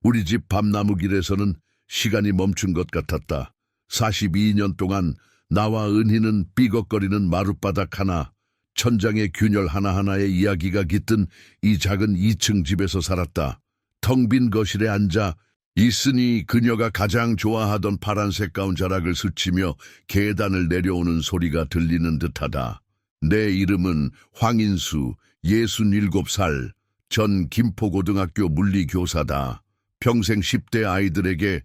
우리 집 밤나무길에서는 시간이 멈춘 것 같았다. 42년 동안 나와 은희는 삐걱거리는 마룻바닥 하나, 천장의 균열 하나하나에 이야기가 깃든 이 작은 2층 집에서 살았다. 텅 빈 거실에 앉아 있으니 그녀가 가장 좋아하던 파란색 가운 자락을 스치며 계단을 내려오는 소리가 들리는 듯하다. 내 이름은 황인수, 67살, 전 김포고등학교 물리교사다. 평생 10대 아이들에게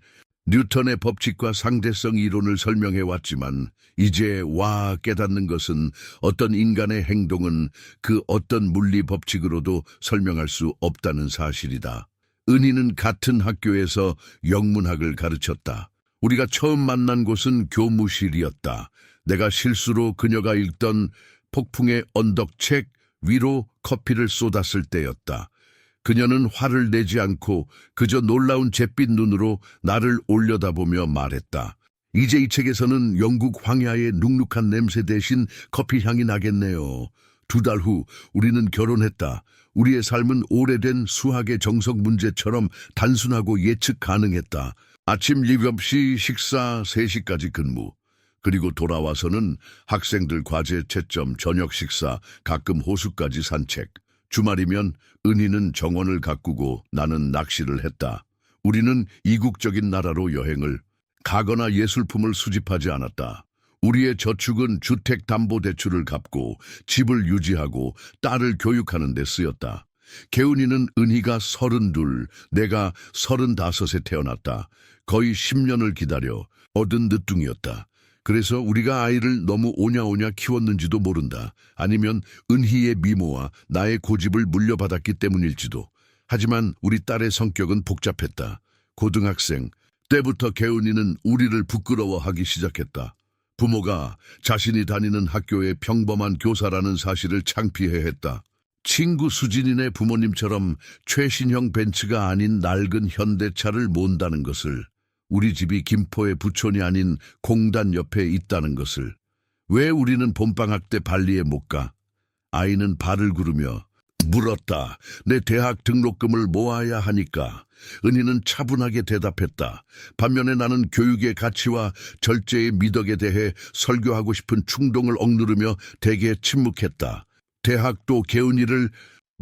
뉴턴의 법칙과 상대성 이론을 설명해왔지만 이제 와 깨닫는 것은 어떤 인간의 행동은 그 어떤 물리 법칙으로도 설명할 수 없다는 사실이다. 은희는 같은 학교에서 영문학을 가르쳤다. 우리가 처음 만난 곳은 교무실이었다. 내가 실수로 그녀가 읽던 폭풍의 언덕책 위로 커피를 쏟았을 때였다. 그녀는 화를 내지 않고 그저 놀라운 잿빛 눈으로 나를 올려다보며 말했다. 이제 이 책에서는 영국 황야의 눅눅한 냄새 대신 커피 향이 나겠네요. 2달 후 우리는 결혼했다. 우리의 삶은 오래된 수학의 정석 문제처럼 단순하고 예측 가능했다. 아침 7시 식사 3시까지 근무. 그리고 돌아와서는 학생들 과제 채점, 저녁 식사, 가끔 호수까지 산책. 주말이면 은희는 정원을 가꾸고 나는 낚시를 했다. 우리는 이국적인 나라로 여행을 가거나 예술품을 수집하지 않았다. 우리의 저축은 주택담보대출을 갚고 집을 유지하고 딸을 교육하는 데 쓰였다. 개운이는 은희가 32, 내가 35에 태어났다. 거의 10년을 기다려 얻은 늦둥이였다. 그래서 우리가 아이를 너무 오냐오냐 키웠는지도 모른다. 아니면 은희의 미모와 나의 고집을 물려받았기 때문일지도. 하지만 우리 딸의 성격은 복잡했다. 고등학생 때부터 개운이는 우리를 부끄러워하기 시작했다. 부모가 자신이 다니는 학교의 평범한 교사라는 사실을 창피해했다. 친구 수진이네 부모님처럼 최신형 벤츠가 아닌 낡은 현대차를 몬다는 것을, 우리 집이 김포의 부촌이 아닌 공단 옆에 있다는 것을, 왜 우리는 봄방학 때 발리에 못 가? 아이는 발을 구르며 물었다. 내 대학 등록금을 모아야 하니까. 은희는 차분하게 대답했다. 반면에 나는 교육의 가치와 절제의 미덕에 대해 설교하고 싶은 충동을 억누르며 대개 침묵했다. 대학도 개운이를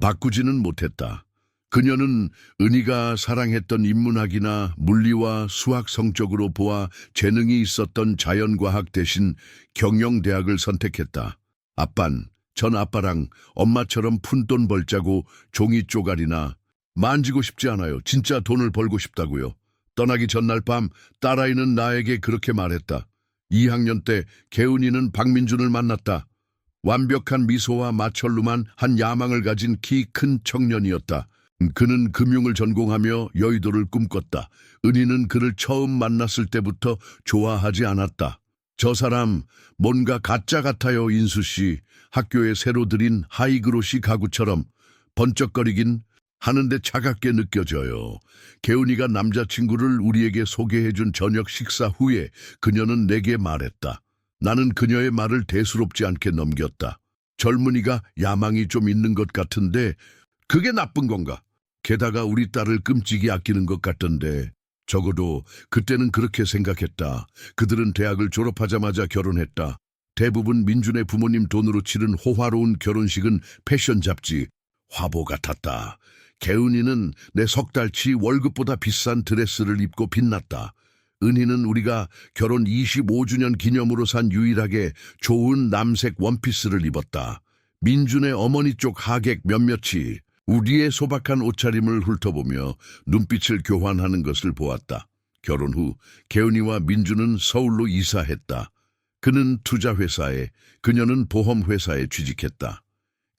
바꾸지는 못했다. 그녀는 은희가 사랑했던 인문학이나 물리와 수학 성적으로 보아 재능이 있었던 자연과학 대신 경영대학을 선택했다. 전 아빠랑 엄마처럼 푼돈 벌자고 종이 쪼가리나 만지고 싶지 않아요. 진짜 돈을 벌고 싶다고요. 떠나기 전날 밤 딸아이는 나에게 그렇게 말했다. 2학년 때 개운이는 박민준을 만났다. 완벽한 미소와 마철루만 한 야망을 가진 키 큰 청년이었다. 그는 금융을 전공하며 여의도를 꿈꿨다. 은희는 그를 처음 만났을 때부터 좋아하지 않았다. 저 사람 뭔가 가짜 같아요, 인수 씨. 학교에 새로 들인 하이그로시 가구처럼 번쩍거리긴 하는데 차갑게 느껴져요. 개운이가 남자친구를 우리에게 소개해준 저녁 식사 후에 그녀는 내게 말했다. 나는 그녀의 말을 대수롭지 않게 넘겼다. 젊은이가 야망이 좀 있는 것 같은데 그게 나쁜 건가? 게다가 우리 딸을 끔찍이 아끼는 것 같던데. 적어도 그때는 그렇게 생각했다. 그들은 대학을 졸업하자마자 결혼했다. 대부분 민준의 부모님 돈으로 치른 호화로운 결혼식은 패션 잡지 화보 같았다. 개은이는 내 3달치 월급보다 비싼 드레스를 입고 빛났다. 은희는 우리가 결혼 25주년 기념으로 산 유일하게 좋은 남색 원피스를 입었다. 민준의 어머니 쪽 하객 몇몇이 우리의 소박한 옷차림을 훑어보며 눈빛을 교환하는 것을 보았다. 결혼 후 개은이와 민준은 서울로 이사했다. 그는 투자회사에, 그녀는 보험회사에 취직했다.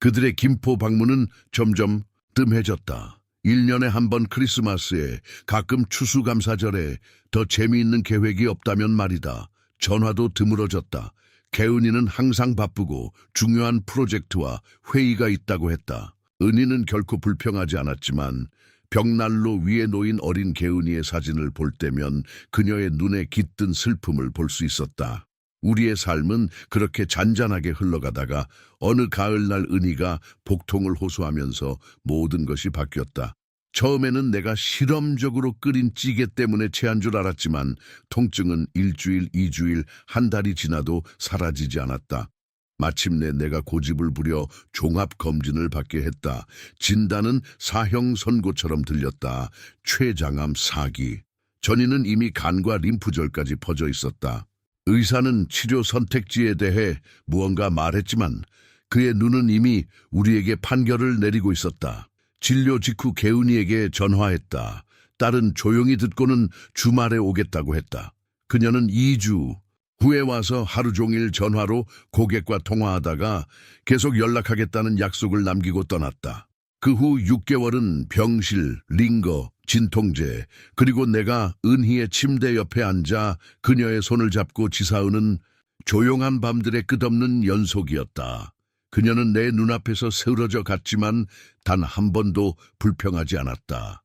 그들의 김포 방문은 점점 뜸해졌다. 1년에 한 번 크리스마스에, 가끔 추수감사절에 더 재미있는 계획이 없다면 말이다. 전화도 드물어졌다. 개은이는 항상 바쁘고 중요한 프로젝트와 회의가 있다고 했다. 은희는 결코 불평하지 않았지만 벽난로 위에 놓인 어린 개은이의 사진을 볼 때면 그녀의 눈에 깃든 슬픔을 볼 수 있었다. 우리의 삶은 그렇게 잔잔하게 흘러가다가 어느 가을날 은희가 복통을 호소하면서 모든 것이 바뀌었다. 처음에는 내가 실험적으로 끓인 찌개 때문에 체한 줄 알았지만 통증은 일주일, 이주일, 한 달이 지나도 사라지지 않았다. 마침내 내가 고집을 부려 종합검진을 받게 했다. 진단은 사형 선고처럼 들렸다. 췌장암 4기. 전이는 이미 간과 림프절까지 퍼져 있었다. 의사는 치료 선택지에 대해 무언가 말했지만 그의 눈은 이미 우리에게 판결을 내리고 있었다. 진료 직후 개운이에게 전화했다. 딸은 조용히 듣고는 주말에 오겠다고 했다. 그녀는 2주 후에 와서 하루 종일 전화로 고객과 통화하다가 계속 연락하겠다는 약속을 남기고 떠났다. 그 후 6개월은 병실, 링거, 진통제, 그리고 내가 은희의 침대 옆에 앉아 그녀의 손을 잡고 지사하는 조용한 밤들의 끝없는 연속이었다. 그녀는 내 눈앞에서 쓰러져 갔지만 단 한 번도 불평하지 않았다.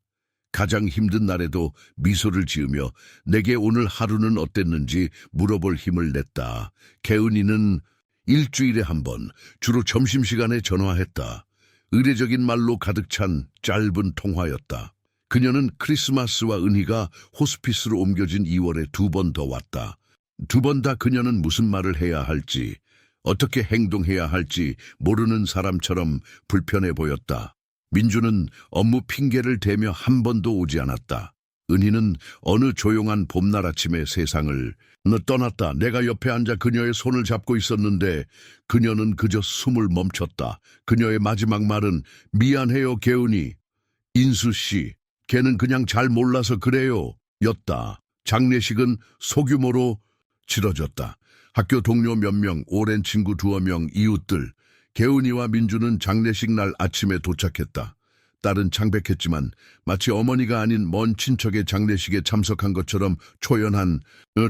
가장 힘든 날에도 미소를 지으며 내게 오늘 하루는 어땠는지 물어볼 힘을 냈다. 개은이는 일주일에 한 번, 주로 점심시간에 전화했다. 의례적인 말로 가득 찬 짧은 통화였다. 그녀는 크리스마스와 은희가 호스피스로 옮겨진 2월에 2번 더 왔다. 2번 다 그녀는 무슨 말을 해야 할지, 어떻게 행동해야 할지 모르는 사람처럼 불편해 보였다. 민주는 업무 핑계를 대며 한 번도 오지 않았다. 은희는 어느 조용한 봄날 아침에 세상을 떠났다. 내가 옆에 앉아 그녀의 손을 잡고 있었는데 그녀는 그저 숨을 멈췄다. 그녀의 마지막 말은 미안해요, 개은이. 인수 씨, 걔는 그냥 잘 몰라서 그래요. 였다. 장례식은 소규모로 치러졌다. 학교 동료 몇 명, 오랜 친구 2명, 이웃들. 개은이와 민주는 장례식 날 아침에 도착했다. 딸은 창백했지만 마치 어머니가 아닌 먼 친척의 장례식에 참석한 것처럼 초연한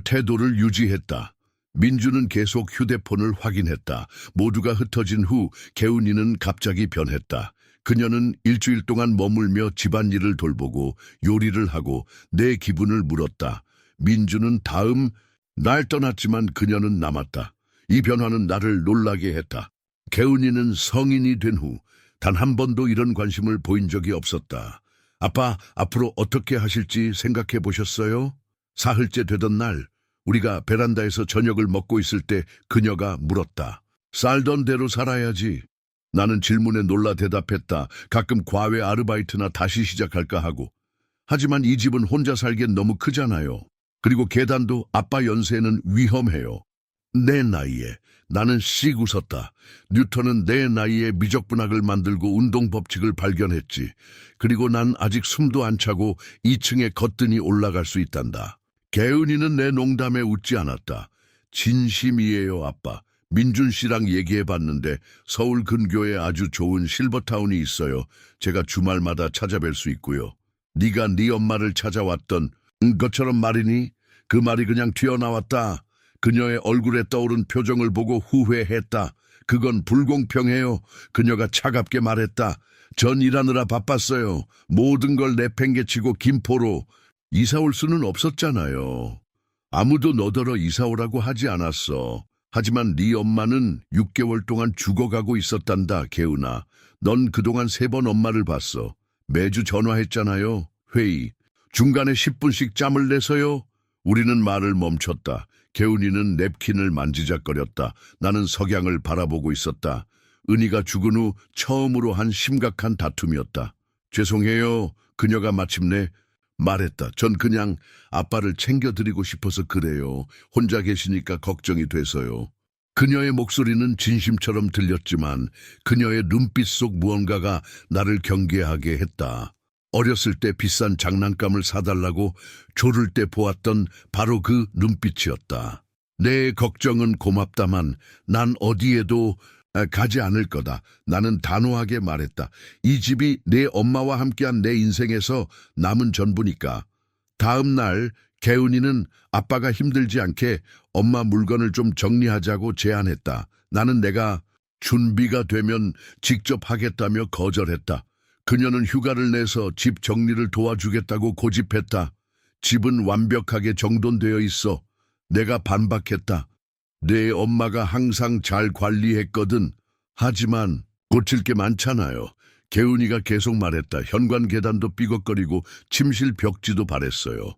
태도를 유지했다. 민주는 계속 휴대폰을 확인했다. 모두가 흩어진 후 개은이는 갑자기 변했다. 그녀는 일주일 동안 머물며 집안일을 돌보고 요리를 하고 내 기분을 물었다. 민주는 다음 날 떠났지만 그녀는 남았다. 이 변화는 나를 놀라게 했다. 개은이는 성인이 된 후 단 한 번도 이런 관심을 보인 적이 없었다. 아빠, 앞으로 어떻게 하실지 생각해 보셨어요? 사흘째 되던 날, 우리가 베란다에서 저녁을 먹고 있을 때 그녀가 물었다. 살던 대로 살아야지. 나는 질문에 놀라 대답했다. 가끔 과외 아르바이트나 다시 시작할까 하고. 하지만 이 집은 혼자 살기엔 너무 크잖아요. 그리고 계단도 아빠 연세에는 위험해요. 내 나이에. 나는 씩 웃었다. 뉴턴은 내 나이에 미적분학을 만들고 운동 법칙을 발견했지. 그리고 난 아직 숨도 안 차고 2층에 거뜬히 올라갈 수 있단다. 개은이는 내 농담에 웃지 않았다. 진심이에요, 아빠. 민준 씨랑 얘기해봤는데 서울 근교에 아주 좋은 실버타운이 있어요. 제가 주말마다 찾아뵐 수 있고요. 네가 네 엄마를 찾아왔던 것처럼 말이니? 그 말이 그냥 튀어나왔다. 그녀의 얼굴에 떠오른 표정을 보고 후회했다. 그건 불공평해요. 그녀가 차갑게 말했다. 전 일하느라 바빴어요. 모든 걸 내팽개치고 김포로. 이사 올 수는 없었잖아요. 아무도 너더러 이사 오라고 하지 않았어. 하지만 네 엄마는 6개월 동안 죽어가고 있었단다, 개은아. 넌 그동안 3번 엄마를 봤어. 매주 전화했잖아요. 회의. 중간에 10분씩 짬을 내서요. 우리는 말을 멈췄다. 개운이는 냅킨을 만지작거렸다. 나는 석양을 바라보고 있었다. 은희가 죽은 후 처음으로 한 심각한 다툼이었다. 죄송해요. 그녀가 마침내 말했다. 전 그냥 아빠를 챙겨드리고 싶어서 그래요. 혼자 계시니까 걱정이 돼서요. 그녀의 목소리는 진심처럼 들렸지만 그녀의 눈빛 속 무언가가 나를 경계하게 했다. 어렸을 때 비싼 장난감을 사달라고 조를 때 보았던 바로 그 눈빛이었다. 내 걱정은 고맙다만 난 어디에도 가지 않을 거다. 나는 단호하게 말했다. 이 집이 내 엄마와 함께한 내 인생에서 남은 전부니까. 다음 날 개은이는 아빠가 힘들지 않게 엄마 물건을 좀 정리하자고 제안했다. 나는 내가 준비가 되면 직접 하겠다며 거절했다. 그녀는 휴가를 내서 집 정리를 도와주겠다고 고집했다. 집은 완벽하게 정돈되어 있어. 내가 반박했다. 내 엄마가 항상 잘 관리했거든. 하지만 고칠 게 많잖아요. 개운이가 계속 말했다. 현관 계단도 삐걱거리고 침실 벽지도 바랬어요.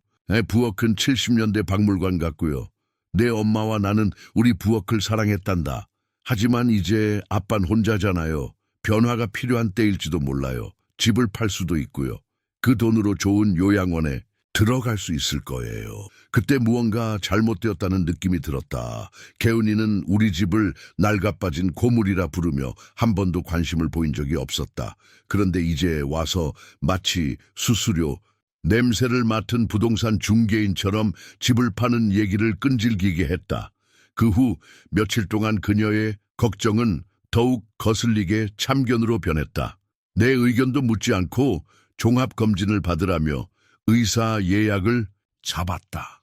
부엌은 70년대 박물관 같고요. 내 엄마와 나는 우리 부엌을 사랑했단다. 하지만 이제 아빤 혼자잖아요. 변화가 필요한 때일지도 몰라요. 집을 팔 수도 있고요. 그 돈으로 좋은 요양원에 들어갈 수 있을 거예요. 그때 무언가 잘못되었다는 느낌이 들었다. 개운이는 우리 집을 낡아빠진 고물이라 부르며 한 번도 관심을 보인 적이 없었다. 그런데 이제 와서 마치 수수료, 냄새를 맡은 부동산 중개인처럼 집을 파는 얘기를 끈질기게 했다. 그 후 며칠 동안 그녀의 걱정은 더욱 거슬리게 참견으로 변했다. 내 의견도 묻지 않고 종합검진을 받으라며 의사 예약을 잡았다.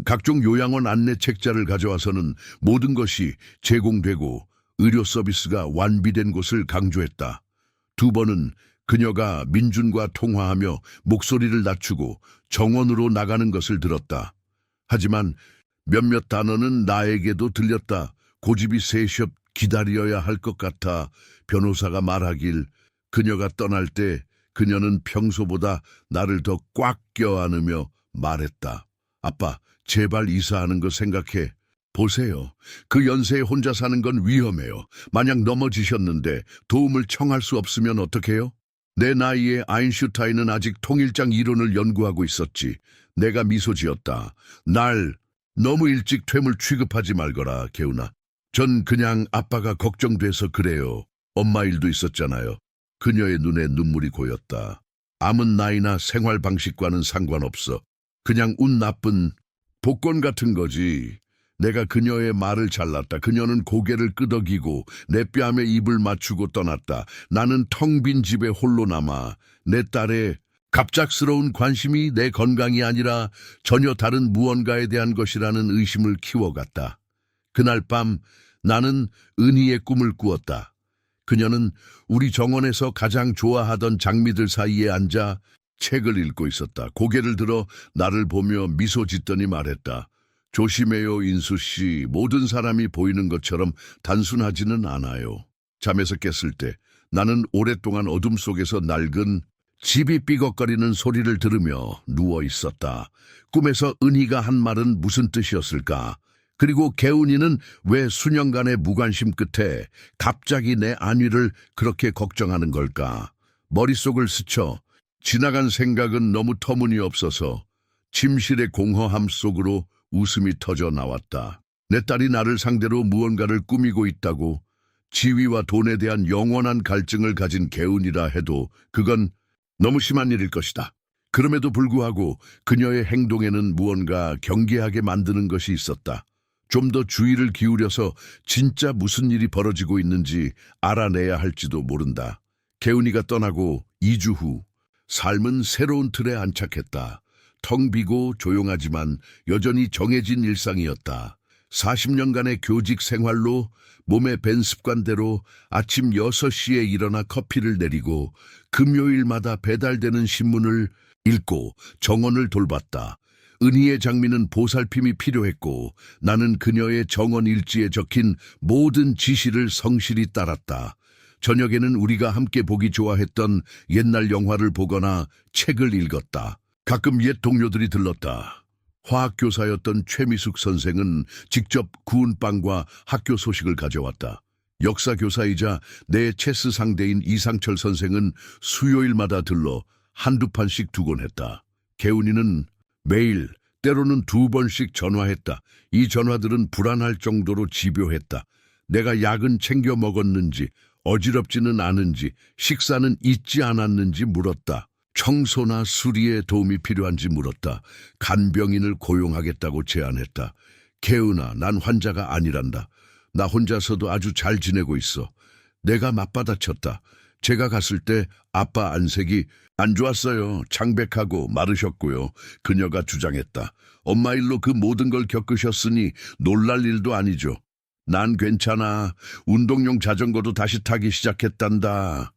각종 요양원 안내 책자를 가져와서는 모든 것이 제공되고 의료 서비스가 완비된 곳을 강조했다. 두 번은 그녀가 민준과 통화하며 목소리를 낮추고 정원으로 나가는 것을 들었다. 하지만 몇몇 단어는 나에게도 들렸다. 고집이 세셔 기다려야 할 것 같아. 변호사가 말하길 그녀가 떠날 때 그녀는 평소보다 나를 더 꽉 껴안으며 말했다. 아빠, 제발 이사하는 거 생각해. 보세요. 그 연세에 혼자 사는 건 위험해요. 만약 넘어지셨는데 도움을 청할 수 없으면 어떡해요? 내 나이에 아인슈타인은 아직 통일장 이론을 연구하고 있었지. 내가 미소 지었다. 날 너무 일찍 퇴물 취급하지 말거라, 개운아. 전 그냥 아빠가 걱정돼서 그래요. 엄마 일도 있었잖아요. 그녀의 눈에 눈물이 고였다. 암은 나이나 생활 방식과는 상관없어. 그냥 운 나쁜 복권 같은 거지. 내가 그녀의 말을 잘랐다. 그녀는 고개를 끄덕이고 내 뺨에 입을 맞추고 떠났다. 나는 텅 빈 집에 홀로 남아 내 딸의 갑작스러운 관심이 내 건강이 아니라 전혀 다른 무언가에 대한 것이라는 의심을 키워갔다. 그날 밤 나는 은희의 꿈을 꾸었다. 그녀는 우리 정원에서 가장 좋아하던 장미들 사이에 앉아 책을 읽고 있었다. 고개를 들어 나를 보며 미소 짓더니 말했다. 조심해요, 인수 씨. 모든 사람이 보이는 것처럼 단순하지는 않아요. 잠에서 깼을 때 나는 오랫동안 어둠 속에서 낡은 집이 삐걱거리는 소리를 들으며 누워 있었다. 꿈에서 은희가 한 말은 무슨 뜻이었을까? 그리고 개운이는 왜 수년간의 무관심 끝에 갑자기 내 안위를 그렇게 걱정하는 걸까? 머릿속을 스쳐 지나간 생각은 너무 터무니없어서 침실의 공허함 속으로 웃음이 터져 나왔다. 내 딸이 나를 상대로 무언가를 꾸미고 있다고, 지위와 돈에 대한 영원한 갈증을 가진 개운이라 해도 그건 너무 심한 일일 것이다. 그럼에도 불구하고 그녀의 행동에는 무언가 경계하게 만드는 것이 있었다. 좀 더 주의를 기울여서 진짜 무슨 일이 벌어지고 있는지 알아내야 할지도 모른다. 개운이가 떠나고 2주 후 삶은 새로운 틀에 안착했다. 텅 비고 조용하지만 여전히 정해진 일상이었다. 40년간의 교직 생활로 몸에 밴 습관대로 아침 6시에 일어나 커피를 내리고 금요일마다 배달되는 신문을 읽고 정원을 돌봤다. 은희의 장미는 보살핌이 필요했고 나는 그녀의 정원 일지에 적힌 모든 지시를 성실히 따랐다. 저녁에는 우리가 함께 보기 좋아했던 옛날 영화를 보거나 책을 읽었다. 가끔 옛 동료들이 들렀다. 화학교사였던 최미숙 선생은 직접 구운 빵과 학교 소식을 가져왔다. 역사교사이자 내 체스 상대인 이상철 선생은 수요일마다 들러 한두 판씩 두곤 했다. 개운이는 매일 때로는 2번씩 전화했다. 이 전화들은 불안할 정도로 집요했다. 내가 약은 챙겨 먹었는지, 어지럽지는 않은지, 식사는 잊지 않았는지 물었다. 청소나 수리에 도움이 필요한지 물었다. 간병인을 고용하겠다고 제안했다. 개운아, 난 환자가 아니란다. 나 혼자서도 아주 잘 지내고 있어. 내가 맞받아쳤다. 제가 갔을 때 아빠 안색이 안 좋았어요. 창백하고 마르셨고요. 그녀가 주장했다. 엄마 일로 그 모든 걸 겪으셨으니 놀랄 일도 아니죠. 난 괜찮아. 운동용 자전거도 다시 타기 시작했단다.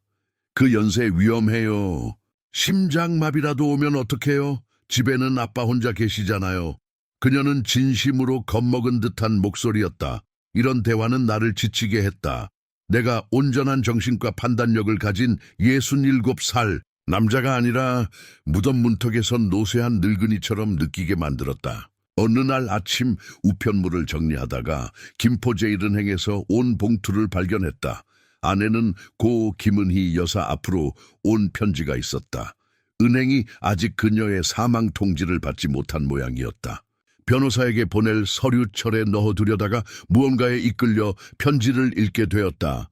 그 연세 위험해요. 심장마비라도 오면 어떡해요? 집에는 아빠 혼자 계시잖아요. 그녀는 진심으로 겁먹은 듯한 목소리였다. 이런 대화는 나를 지치게 했다. 내가 온전한 정신과 판단력을 가진 67살 남자가 아니라 무덤 문턱에선 노쇠한 늙은이처럼 느끼게 만들었다. 어느 날 아침 우편물을 정리하다가 김포제일은행에서 온 봉투를 발견했다. 안에는 고 김은희 여사 앞으로 온 편지가 있었다. 은행이 아직 그녀의 사망 통지를 받지 못한 모양이었다. 변호사에게 보낼 서류철에 넣어두려다가 무언가에 이끌려 편지를 읽게 되었다.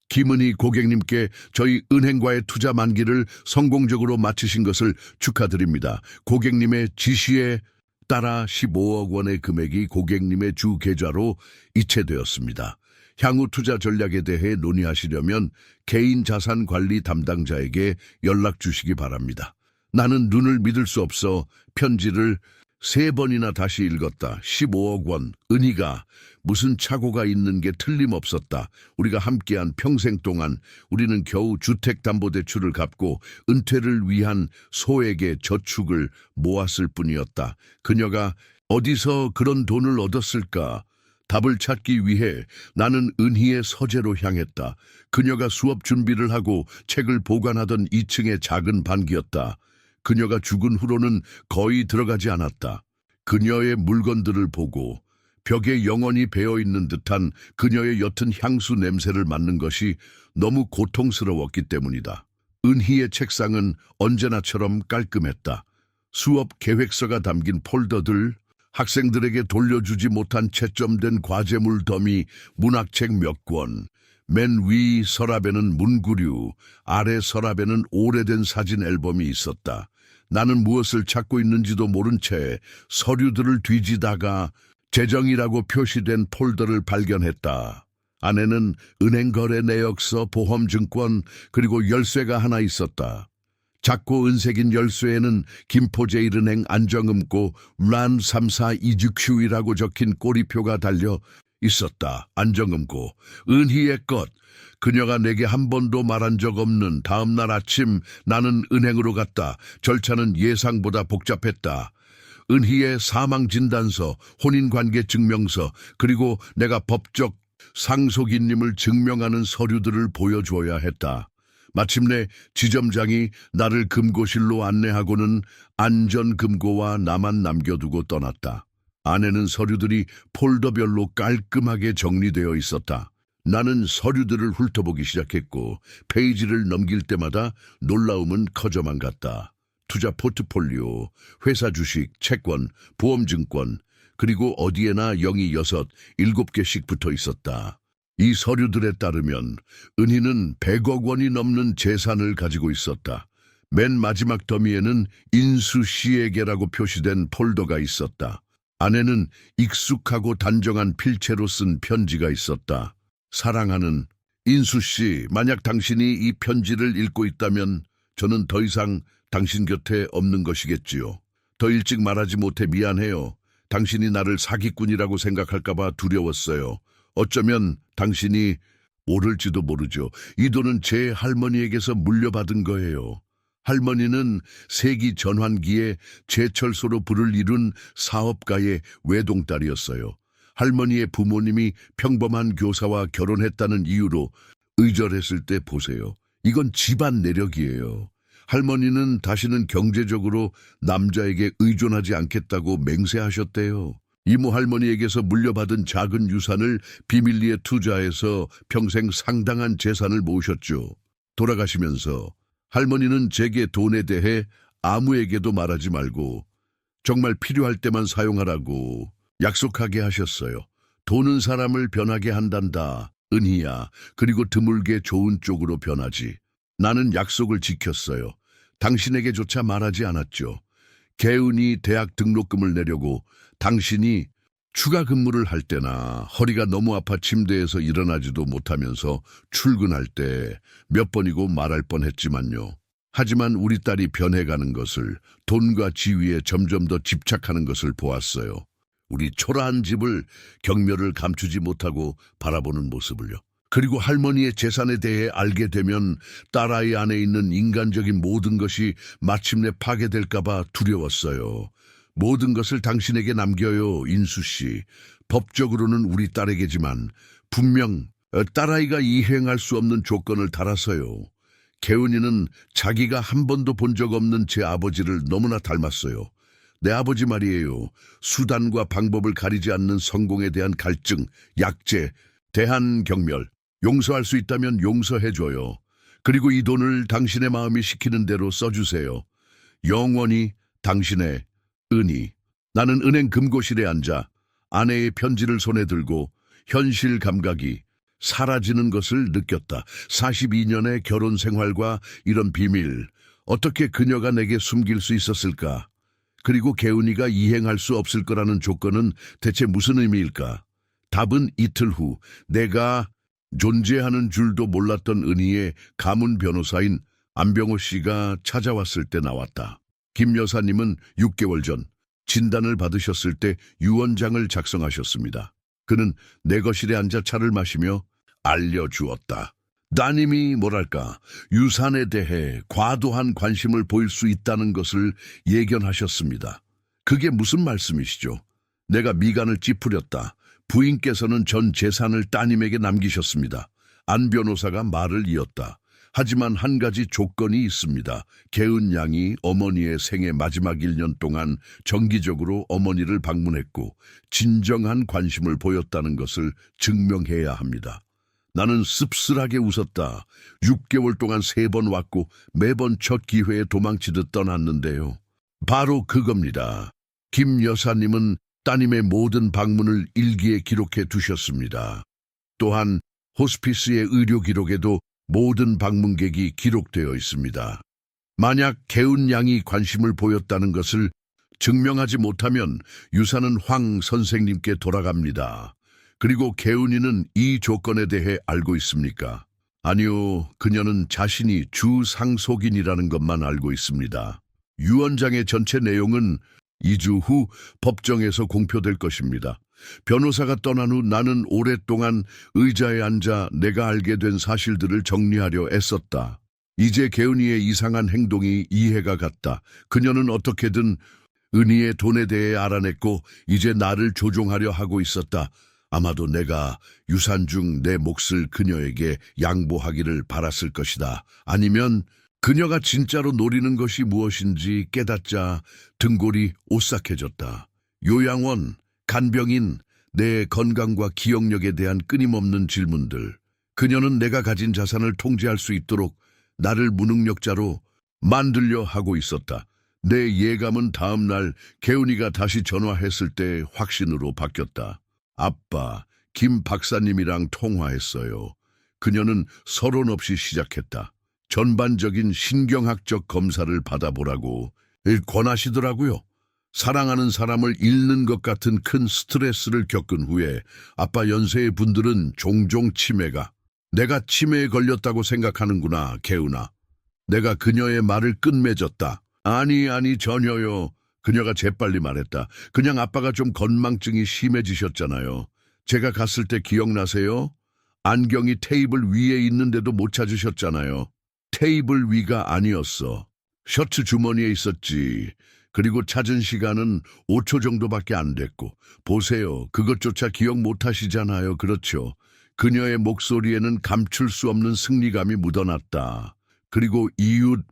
김은희 고객님께 저희 은행과의 투자 만기를 성공적으로 마치신 것을 축하드립니다. 고객님의 지시에 따라 15억 원의 금액이 고객님의 주 계좌로 이체되었습니다. 향후 투자 전략에 대해 논의하시려면 개인 자산 관리 담당자에게 연락 주시기 바랍니다. 나는 눈을 믿을 수 없어 편지를 3번이나 다시 읽었다. 15억 원, 은희가 무슨 착오가 있는 게 틀림없었다. 우리가 함께한 평생 동안 우리는 겨우 주택담보대출을 갚고 은퇴를 위한 소액의 저축을 모았을 뿐이었다. 그녀가 어디서 그런 돈을 얻었을까? 답을 찾기 위해 나는 은희의 서재로 향했다. 그녀가 수업 준비를 하고 책을 보관하던 2층의 작은 반기였다. 그녀가 죽은 후로는 거의 들어가지 않았다. 그녀의 물건들을 보고 벽에 영원히 배어있는 듯한 그녀의 옅은 향수 냄새를 맡는 것이 너무 고통스러웠기 때문이다. 은희의 책상은 언제나처럼 깔끔했다. 수업 계획서가 담긴 폴더들, 학생들에게 돌려주지 못한 채점된 과제물 더미, 문학책 몇 권, 맨 위 서랍에는 문구류, 아래 서랍에는 오래된 사진 앨범이 있었다. 나는 무엇을 찾고 있는지도 모른 채 서류들을 뒤지다가 재정이라고 표시된 폴더를 발견했다. 안에는 은행거래 내역서, 보험증권, 그리고 열쇠가 하나 있었다. 작고 은색인 열쇠에는 김포제일은행 안정음고 란 3426Q이라고 적힌 꼬리표가 달려 있었다. 안정음고, 은희의 것. 그녀가 내게 한 번도 말한 적 없는 다음 날 아침 나는 은행으로 갔다. 절차는 예상보다 복잡했다. 은희의 사망진단서, 혼인관계증명서, 그리고 내가 법적 상속인임을 증명하는 서류들을 보여줘야 했다. 마침내 지점장이 나를 금고실로 안내하고는 안전금고와 나만 남겨두고 떠났다. 안에는 서류들이 폴더별로 깔끔하게 정리되어 있었다. 나는 서류들을 훑어보기 시작했고 페이지를 넘길 때마다 놀라움은 커져만 갔다. 투자 포트폴리오, 회사 주식, 채권, 보험증권, 그리고 어디에나 0이 6, 7개씩 붙어 있었다. 이 서류들에 따르면 은희는 100억 원이 넘는 재산을 가지고 있었다. 맨 마지막 더미에는 인수 씨에게라고 표시된 폴더가 있었다. 안에는 익숙하고 단정한 필체로 쓴 편지가 있었다. 사랑하는 인수 씨, 만약 당신이 이 편지를 읽고 있다면 저는 더 이상 당신 곁에 없는 것이겠지요. 더 일찍 말하지 못해 미안해요. 당신이 나를 사기꾼이라고 생각할까봐 두려웠어요. 어쩌면 당신이 모를지도 모르죠. 이 돈은 제 할머니에게서 물려받은 거예요. 할머니는 세기 전환기에 제철소로 불을 이룬 사업가의 외동딸이었어요. 할머니의 부모님이 평범한 교사와 결혼했다는 이유로 의절했을 때 보세요. 이건 집안 내력이에요. 할머니는 다시는 경제적으로 남자에게 의존하지 않겠다고 맹세하셨대요. 이모 할머니에게서 물려받은 작은 유산을 비밀리에 투자해서 평생 상당한 재산을 모으셨죠. 돌아가시면서 할머니는 제게 돈에 대해 아무에게도 말하지 말고 정말 필요할 때만 사용하라고 약속하게 하셨어요. 돈은 사람을 변하게 한단다. 은희야, 그리고 드물게 좋은 쪽으로 변하지. 나는 약속을 지켰어요. 당신에게조차 말하지 않았죠. 개은이 대학 등록금을 내려고 당신이 추가 근무를 할 때나 허리가 너무 아파 침대에서 일어나지도 못하면서 출근할 때 몇 번이고 말할 뻔했지만요. 하지만 우리 딸이 변해가는 것을, 돈과 지위에 점점 더 집착하는 것을 보았어요. 우리 초라한 집을, 경멸을 감추지 못하고 바라보는 모습을요. 그리고 할머니의 재산에 대해 알게 되면 딸아이 안에 있는 인간적인 모든 것이 마침내 파괴될까봐 두려웠어요. 모든 것을 당신에게 남겨요, 인수 씨. 법적으로는 우리 딸에게지만 분명 딸아이가 이행할 수 없는 조건을 달아서요. 개은이는 자기가 한 번도 본 적 없는 제 아버지를 너무나 닮았어요. 내 아버지 말이에요. 수단과 방법을 가리지 않는 성공에 대한 갈증, 약재, 대한경멸, 용서할 수 있다면 용서해줘요. 그리고 이 돈을 당신의 마음이 시키는 대로 써주세요. 영원히 당신의 은희. 나는 은행 금고실에 앉아 아내의 편지를 손에 들고 현실 감각이 사라지는 것을 느꼈다. 42년의 결혼 생활과 이런 비밀, 어떻게 그녀가 내게 숨길 수 있었을까? 그리고 개운이가 이행할 수 없을 거라는 조건은 대체 무슨 의미일까? 답은 이틀 후 내가 존재하는 줄도 몰랐던 은희의 가문 변호사인 안병호 씨가 찾아왔을 때 나왔다. 김 여사님은 6개월 전 진단을 받으셨을 때 유언장을 작성하셨습니다. 그는 내 거실에 앉아 차를 마시며 알려주었다. 따님이 뭐랄까 유산에 대해 과도한 관심을 보일 수 있다는 것을 예견하셨습니다. 그게 무슨 말씀이시죠? 내가 미간을 찌푸렸다. 부인께서는 전 재산을 따님에게 남기셨습니다. 안 변호사가 말을 이었다. 하지만 한 가지 조건이 있습니다. 개은 양이 어머니의 생애 마지막 1년 동안 정기적으로 어머니를 방문했고 진정한 관심을 보였다는 것을 증명해야 합니다. 나는 씁쓸하게 웃었다. 6개월 동안 3번 왔고 매번 첫 기회에 도망치듯 떠났는데요. 바로 그겁니다. 김 여사님은 따님의 모든 방문을 일기에 기록해 두셨습니다. 또한 호스피스의 의료 기록에도 모든 방문객이 기록되어 있습니다. 만약 개은 양이 관심을 보였다는 것을 증명하지 못하면 유산은 황 선생님께 돌아갑니다. 그리고 개은이는 이 조건에 대해 알고 있습니까? 아니요, 그녀는 자신이 주상속인이라는 것만 알고 있습니다. 유언장의 전체 내용은 2주 후 법정에서 공표될 것입니다. 변호사가 떠난 후 나는 오랫동안 의자에 앉아 내가 알게 된 사실들을 정리하려 애썼다. 이제 개은이의 이상한 행동이 이해가 갔다. 그녀는 어떻게든 은희의 돈에 대해 알아냈고 이제 나를 조종하려 하고 있었다. 아마도 내가 유산 중 내 몫을 그녀에게 양보하기를 바랐을 것이다. 아니면 그녀가 진짜로 노리는 것이 무엇인지 깨닫자 등골이 오싹해졌다. 요양원, 간병인, 내 건강과 기억력에 대한 끊임없는 질문들. 그녀는 내가 가진 자산을 통제할 수 있도록 나를 무능력자로 만들려 하고 있었다. 내 예감은 다음 날 개운이가 다시 전화했을 때 확신으로 바뀌었다. 아빠, 김 박사님이랑 통화했어요. 그녀는 서론 없이 시작했다. 전반적인 신경학적 검사를 받아보라고 권하시더라고요. 사랑하는 사람을 잃는 것 같은 큰 스트레스를 겪은 후에 아빠 연세의 분들은 종종 치매가 내가 치매에 걸렸다고 생각하는구나, 개운아. 내가 그녀의 말을 끝맺었다. 아니 전혀요. 그녀가 재빨리 말했다. 그냥 아빠가 좀 건망증이 심해지셨잖아요. 제가 갔을 때 기억나세요? 안경이 테이블 위에 있는데도 못 찾으셨잖아요. 테이블 위가 아니었어. 셔츠 주머니에 있었지. 그리고 찾은 시간은 5초 정도밖에 안 됐고. 보세요. 그것조차 기억 못 하시잖아요. 그렇죠. 그녀의 목소리에는 감출 수 없는 승리감이 묻어났다. 그리고 이웃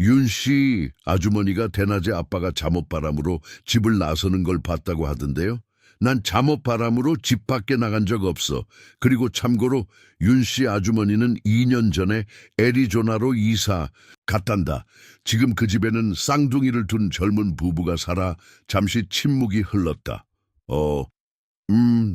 윤씨 아주머니가 대낮에 아빠가 잠옷바람으로 집을 나서는 걸 봤다고 하던데요. 난 잠옷바람으로 집 밖에 나간 적 없어. 그리고 참고로 윤씨 아주머니는 2년 전에 애리조나로 이사 갔단다. 지금 그 집에는 쌍둥이를 둔 젊은 부부가 살아. 잠시 침묵이 흘렀다.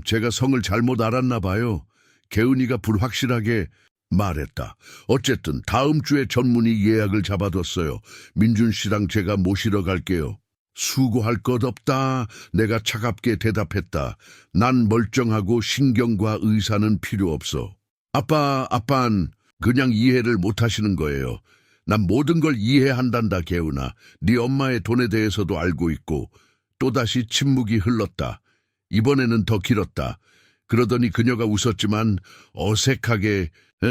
제가 성을 잘못 알았나 봐요. 개은이가 불확실하게 말했다. 어쨌든 다음 주에 전문의 예약을 잡아뒀어요. 민준 씨랑 제가 모시러 갈게요. 수고할 것 없다. 내가 차갑게 대답했다. 난 멀쩡하고 신경과 의사는 필요 없어. 아빠는 그냥 이해를 못하시는 거예요. 난 모든 걸 이해한단다, 개운아. 네 엄마의 돈에 대해서도 알고 있고. 또다시 침묵이 흘렀다. 이번에는 더 길었다. 그러더니 그녀가 웃었지만 어색하게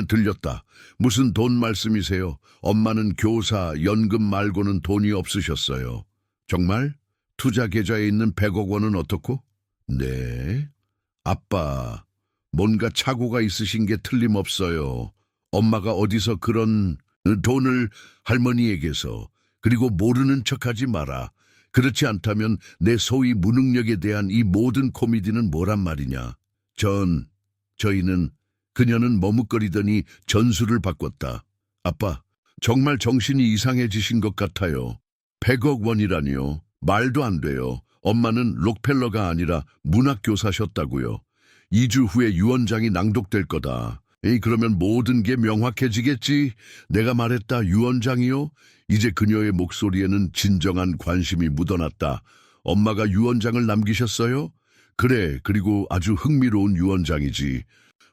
들렸다. 무슨 돈 말씀이세요? 엄마는 교사, 연금 말고는 돈이 없으셨어요. 정말? 투자 계좌에 있는 100억 원은 어떻고? 네. 아빠, 뭔가 착오가 있으신 게 틀림없어요. 엄마가 어디서 그런 돈을 할머니에게서 그리고 모르는 척하지 마라. 그렇지 않다면 내 소위 무능력에 대한 이 모든 코미디는 뭐란 말이냐. 저희는 그녀는 머뭇거리더니 전술을 바꿨다. 아빠, 정말 정신이 이상해지신 것 같아요. 100억 원이라니요. 말도 안 돼요. 엄마는 록펠러가 아니라 문학교사셨다고요. 2주 후에 유언장이 낭독될 거다. 에이, 그러면 모든 게 명확해지겠지? 내가 말했다, 유언장이요? 이제 그녀의 목소리에는 진정한 관심이 묻어났다. 엄마가 유언장을 남기셨어요? 그래, 그리고 아주 흥미로운 유언장이지.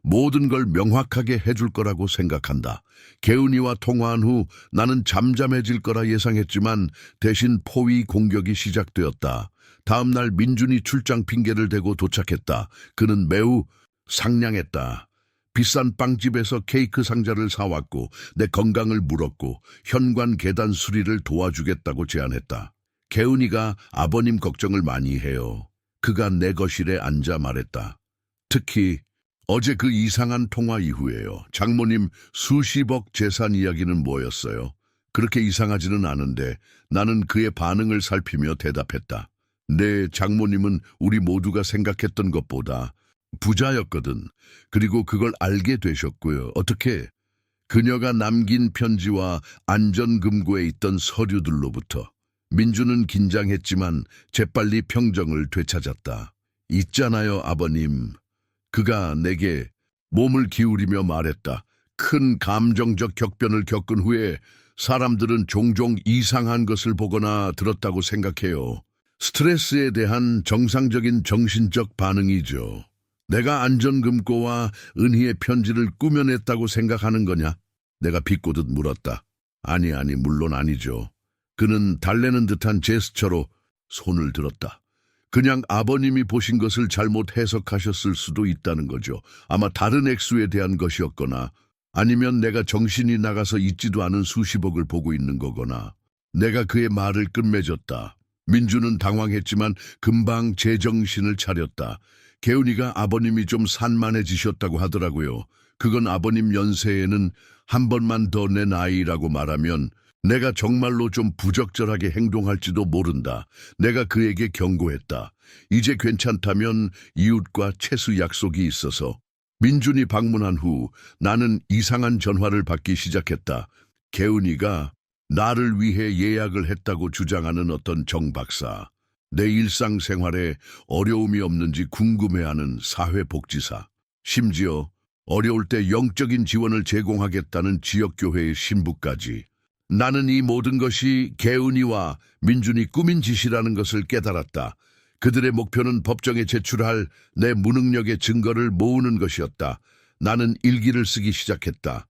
모든 걸 명확하게 해줄 거라고 생각한다. 개은이와 통화한 후 나는 잠잠해질 거라 예상했지만 대신 포위 공격이 시작되었다. 다음 날 민준이 출장 핑계를 대고 도착했다. 그는 매우 상냥했다. 비싼 빵집에서 케이크 상자를 사왔고 내 건강을 물었고 현관 계단 수리를 도와주겠다고 제안했다. 개은이가 아버님 걱정을 많이 해요. 그가 내 거실에 앉아 말했다. 특히 어제 그 이상한 통화 이후에요. 장모님 수십억 재산 이야기는 뭐였어요? 그렇게 이상하지는 않은데 나는 그의 반응을 살피며 대답했다. 네, 장모님은 우리 모두가 생각했던 것보다 부자였거든. 그리고 그걸 알게 되셨고요. 어떻게? 그녀가 남긴 편지와 안전금고에 있던 서류들로부터. 민주는 긴장했지만 재빨리 평정을 되찾았다. 있잖아요, 아버님. 그가 내게 몸을 기울이며 말했다. 큰 감정적 격변을 겪은 후에 사람들은 종종 이상한 것을 보거나 들었다고 생각해요. 스트레스에 대한 정상적인 정신적 반응이죠. 내가 안전금고와 은희의 편지를 꾸며냈다고 생각하는 거냐? 내가 비꼬듯 물었다. 아니, 물론 아니죠. 그는 달래는 듯한 제스처로 손을 들었다. 그냥 아버님이 보신 것을 잘못 해석하셨을 수도 있다는 거죠. 아마 다른 액수에 대한 것이었거나 아니면 내가 정신이 나가서 있지도 않은 수십억을 보고 있는 거거나. 내가 그의 말을 끝맺었다. 민주는 당황했지만 금방 제정신을 차렸다. 개운이가 아버님이 좀 산만해지셨다고 하더라고요. 그건 아버님 연세에는 한 번만 더 내 나이라고 말하면 내가 정말로 좀 부적절하게 행동할지도 모른다. 내가 그에게 경고했다. 이제 괜찮다면 이웃과 채수 약속이 있어서. 민준이 방문한 후 나는 이상한 전화를 받기 시작했다. 개운이가 나를 위해 예약을 했다고 주장하는 어떤 정 박사. 내 일상생활에 어려움이 없는지 궁금해하는 사회복지사. 심지어 어려울 때 영적인 지원을 제공하겠다는 지역교회의 신부까지. 나는 이 모든 것이 개은이와 민준이 꾸민 짓이라는 것을 깨달았다. 그들의 목표는 법정에 제출할 내 무능력의 증거를 모으는 것이었다. 나는 일기를 쓰기 시작했다.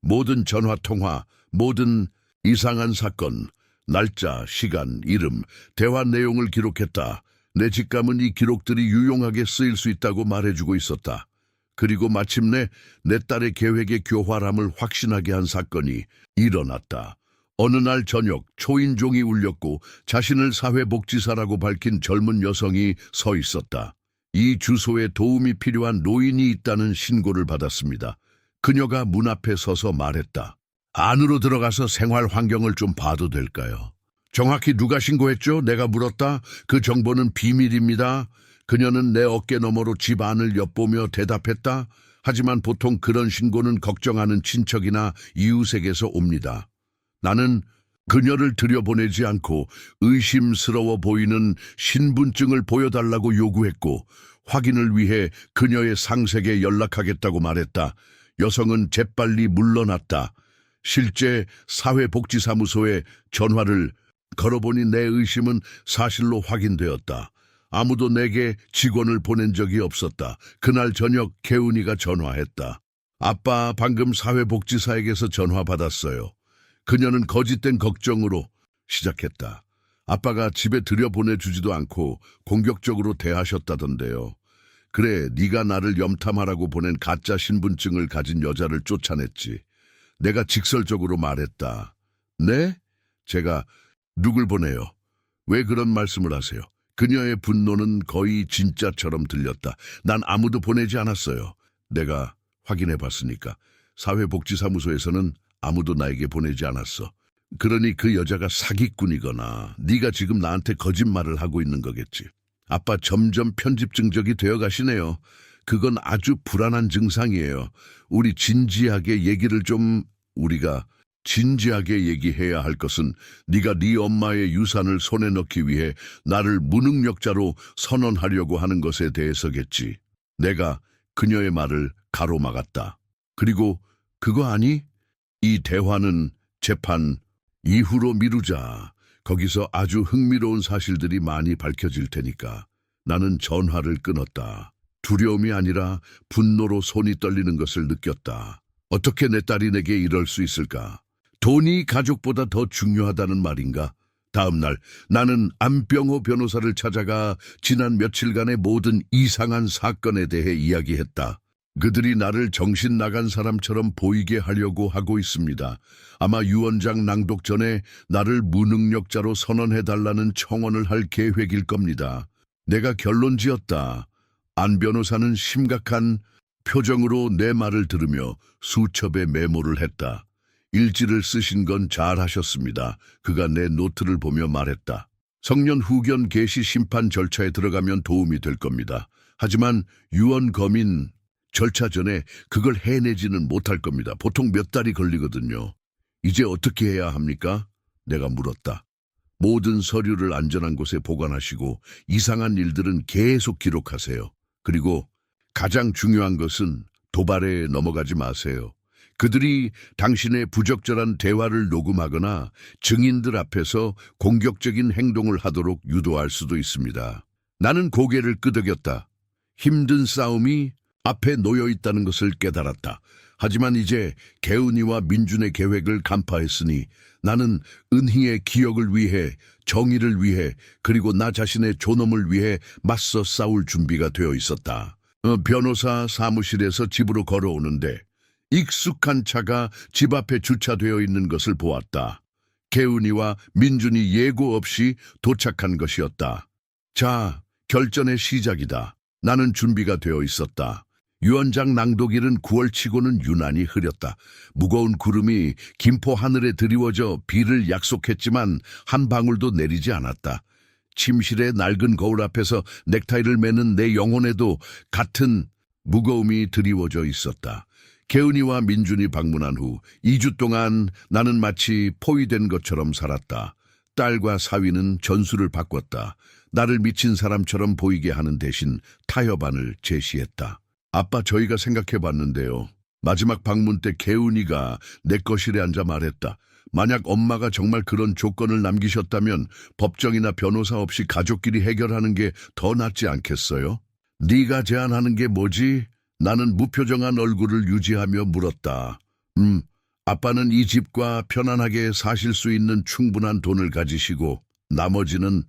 모든 전화통화, 모든 이상한 사건, 날짜, 시간, 이름, 대화 내용을 기록했다. 내 직감은 이 기록들이 유용하게 쓰일 수 있다고 말해주고 있었다. 그리고 마침내 내 딸의 계획의 교활함을 확신하게 한 사건이 일어났다. 어느 날 저녁 초인종이 울렸고 자신을 사회복지사라고 밝힌 젊은 여성이 서 있었다. 이 주소에 도움이 필요한 노인이 있다는 신고를 받았습니다. 그녀가 문 앞에 서서 말했다. 안으로 들어가서 생활 환경을 좀 봐도 될까요? 정확히 누가 신고했죠? 내가 물었다. 그 정보는 비밀입니다. 그녀는 내 어깨 너머로 집 안을 엿보며 대답했다. 하지만 보통 그런 신고는 걱정하는 친척이나 이웃에게서 옵니다. 나는 그녀를 들여보내지 않고 의심스러워 보이는 신분증을 보여달라고 요구했고 확인을 위해 그녀의 상색에 연락하겠다고 말했다. 여성은 재빨리 물러났다. 실제 사회복지사무소에 전화를 걸어보니 내 의심은 사실로 확인되었다. 아무도 내게 직원을 보낸 적이 없었다. 그날 저녁 개운이가 전화했다. 아빠, 방금 사회복지사에게서 전화 받았어요. 그녀는 거짓된 걱정으로 시작했다. 아빠가 집에 들여보내주지도 않고 공격적으로 대하셨다던데요. 그래, 네가 나를 염탐하라고 보낸 가짜 신분증을 가진 여자를 쫓아냈지. 내가 직설적으로 말했다. 네? 제가 누굴 보내요? 왜 그런 말씀을 하세요? 그녀의 분노는 거의 진짜처럼 들렸다. 난 아무도 보내지 않았어요. 내가 확인해 봤으니까. 사회복지사무소에서는 아무도 나에게 보내지 않았어. 그러니 그 여자가 사기꾼이거나 네가 지금 나한테 거짓말을 하고 있는 거겠지. 아빠 점점 편집증적이 되어 가시네요. 그건 아주 불안한 증상이에요. 우리가 진지하게 얘기해야 할 것은 네가 네 엄마의 유산을 손에 넣기 위해 나를 무능력자로 선언하려고 하는 것에 대해서겠지. 내가 그녀의 말을 가로막았다. 그리고 그거 아니? 이 대화는 재판 이후로 미루자. 거기서 아주 흥미로운 사실들이 많이 밝혀질 테니까. 나는 전화를 끊었다. 두려움이 아니라 분노로 손이 떨리는 것을 느꼈다. 어떻게 내 딸이 내게 이럴 수 있을까? 돈이 가족보다 더 중요하다는 말인가? 다음 날 나는 안병호 변호사를 찾아가 지난 며칠간의 모든 이상한 사건에 대해 이야기했다. 그들이 나를 정신 나간 사람처럼 보이게 하려고 하고 있습니다. 아마 유언장 낭독 전에 나를 무능력자로 선언해달라는 청원을 할 계획일 겁니다. 내가 결론 지었다. 안 변호사는 심각한 표정으로 내 말을 들으며 수첩에 메모를 했다. 일지를 쓰신 건 잘하셨습니다. 그가 내 노트를 보며 말했다. 성년 후견 개시 심판 절차에 들어가면 도움이 될 겁니다. 하지만 유언 검인 절차 전에 그걸 해내지는 못할 겁니다. 보통 몇 달이 걸리거든요. 이제 어떻게 해야 합니까? 내가 물었다. 모든 서류를 안전한 곳에 보관하시고 이상한 일들은 계속 기록하세요. 그리고 가장 중요한 것은 도발에 넘어가지 마세요. 그들이 당신의 부적절한 대화를 녹음하거나 증인들 앞에서 공격적인 행동을 하도록 유도할 수도 있습니다. 나는 고개를 끄덕였다. 힘든 싸움이 앞에 놓여 있다는 것을 깨달았다. 하지만 이제 개운이와 민준의 계획을 간파했으니 나는 은희의 기억을 위해, 정의를 위해, 그리고 나 자신의 존엄을 위해 맞서 싸울 준비가 되어 있었다. 변호사 사무실에서 집으로 걸어오는데 익숙한 차가 집 앞에 주차되어 있는 것을 보았다. 개운이와 민준이 예고 없이 도착한 것이었다. 자, 결전의 시작이다. 나는 준비가 되어 있었다. 유언장 낭독일은 9월치고는 유난히 흐렸다. 무거운 구름이 김포 하늘에 드리워져 비를 약속했지만 한 방울도 내리지 않았다. 침실의 낡은 거울 앞에서 넥타이를 매는 내 영혼에도 같은 무거움이 드리워져 있었다. 개은이와 민준이 방문한 후 2주 동안 나는 마치 포위된 것처럼 살았다. 딸과 사위는 전술을 바꿨다. 나를 미친 사람처럼 보이게 하는 대신 타협안을 제시했다. 아빠, 저희가 생각해봤는데요. 마지막 방문 때 개운이가 내 거실에 앉아 말했다. 만약 엄마가 정말 그런 조건을 남기셨다면 법정이나 변호사 없이 가족끼리 해결하는 게 더 낫지 않겠어요? 네가 제안하는 게 뭐지? 나는 무표정한 얼굴을 유지하며 물었다. 아빠는 이 집과 편안하게 사실 수 있는 충분한 돈을 가지시고 나머지는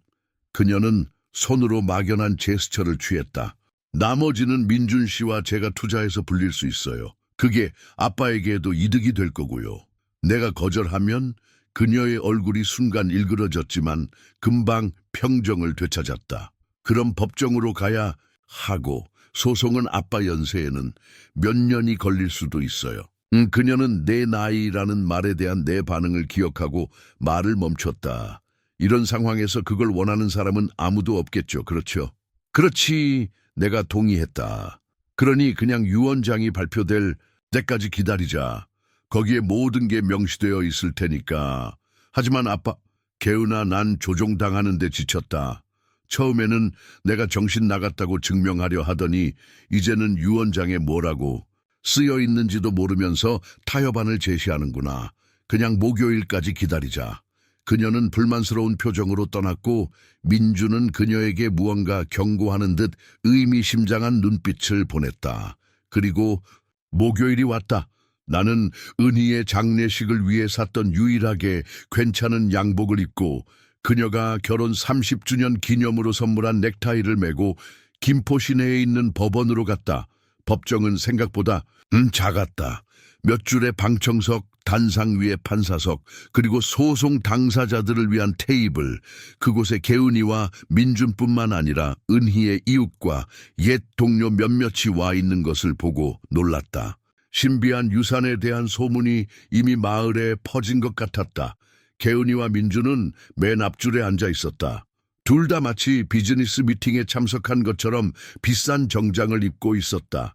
그녀는 손으로 막연한 제스처를 취했다. 나머지는 민준 씨와 제가 투자해서 불릴 수 있어요. 그게 아빠에게도 이득이 될 거고요. 내가 거절하면 그녀의 얼굴이 순간 일그러졌지만 금방 평정을 되찾았다. 그럼 법정으로 가야 하고 소송은 아빠 연세에는 몇 년이 걸릴 수도 있어요. 그녀는 내 나이라는 말에 대한 내 반응을 기억하고 말을 멈췄다. 이런 상황에서 그걸 원하는 사람은 아무도 없겠죠. 그렇죠? 그렇지. 내가 동의했다. 그러니 그냥 유언장이 발표될 때까지 기다리자. 거기에 모든 게 명시되어 있을 테니까. 하지만 아빠, 개은아, 난 조종당하는 데 지쳤다. 처음에는 내가 정신 나갔다고 증명하려 하더니 이제는 유언장에 뭐라고 쓰여 있는지도 모르면서 타협안을 제시하는구나. 그냥 목요일까지 기다리자. 그녀는 불만스러운 표정으로 떠났고 민주는 그녀에게 무언가 경고하는 듯 의미심장한 눈빛을 보냈다. 그리고 목요일이 왔다. 나는 은희의 장례식을 위해 샀던 유일하게 괜찮은 양복을 입고 그녀가 결혼 30주년 기념으로 선물한 넥타이를 메고 김포 시내에 있는 법원으로 갔다. 법정은 생각보다 작았다. 몇 줄의 방청석, 단상 위에 판사석, 그리고 소송 당사자들을 위한 테이블, 그곳에 개은이와 민준뿐만 아니라 은희의 이웃과 옛 동료 몇몇이 와 있는 것을 보고 놀랐다. 신비한 유산에 대한 소문이 이미 마을에 퍼진 것 같았다. 개은이와 민준은 맨 앞줄에 앉아 있었다. 둘 다 마치 비즈니스 미팅에 참석한 것처럼 비싼 정장을 입고 있었다.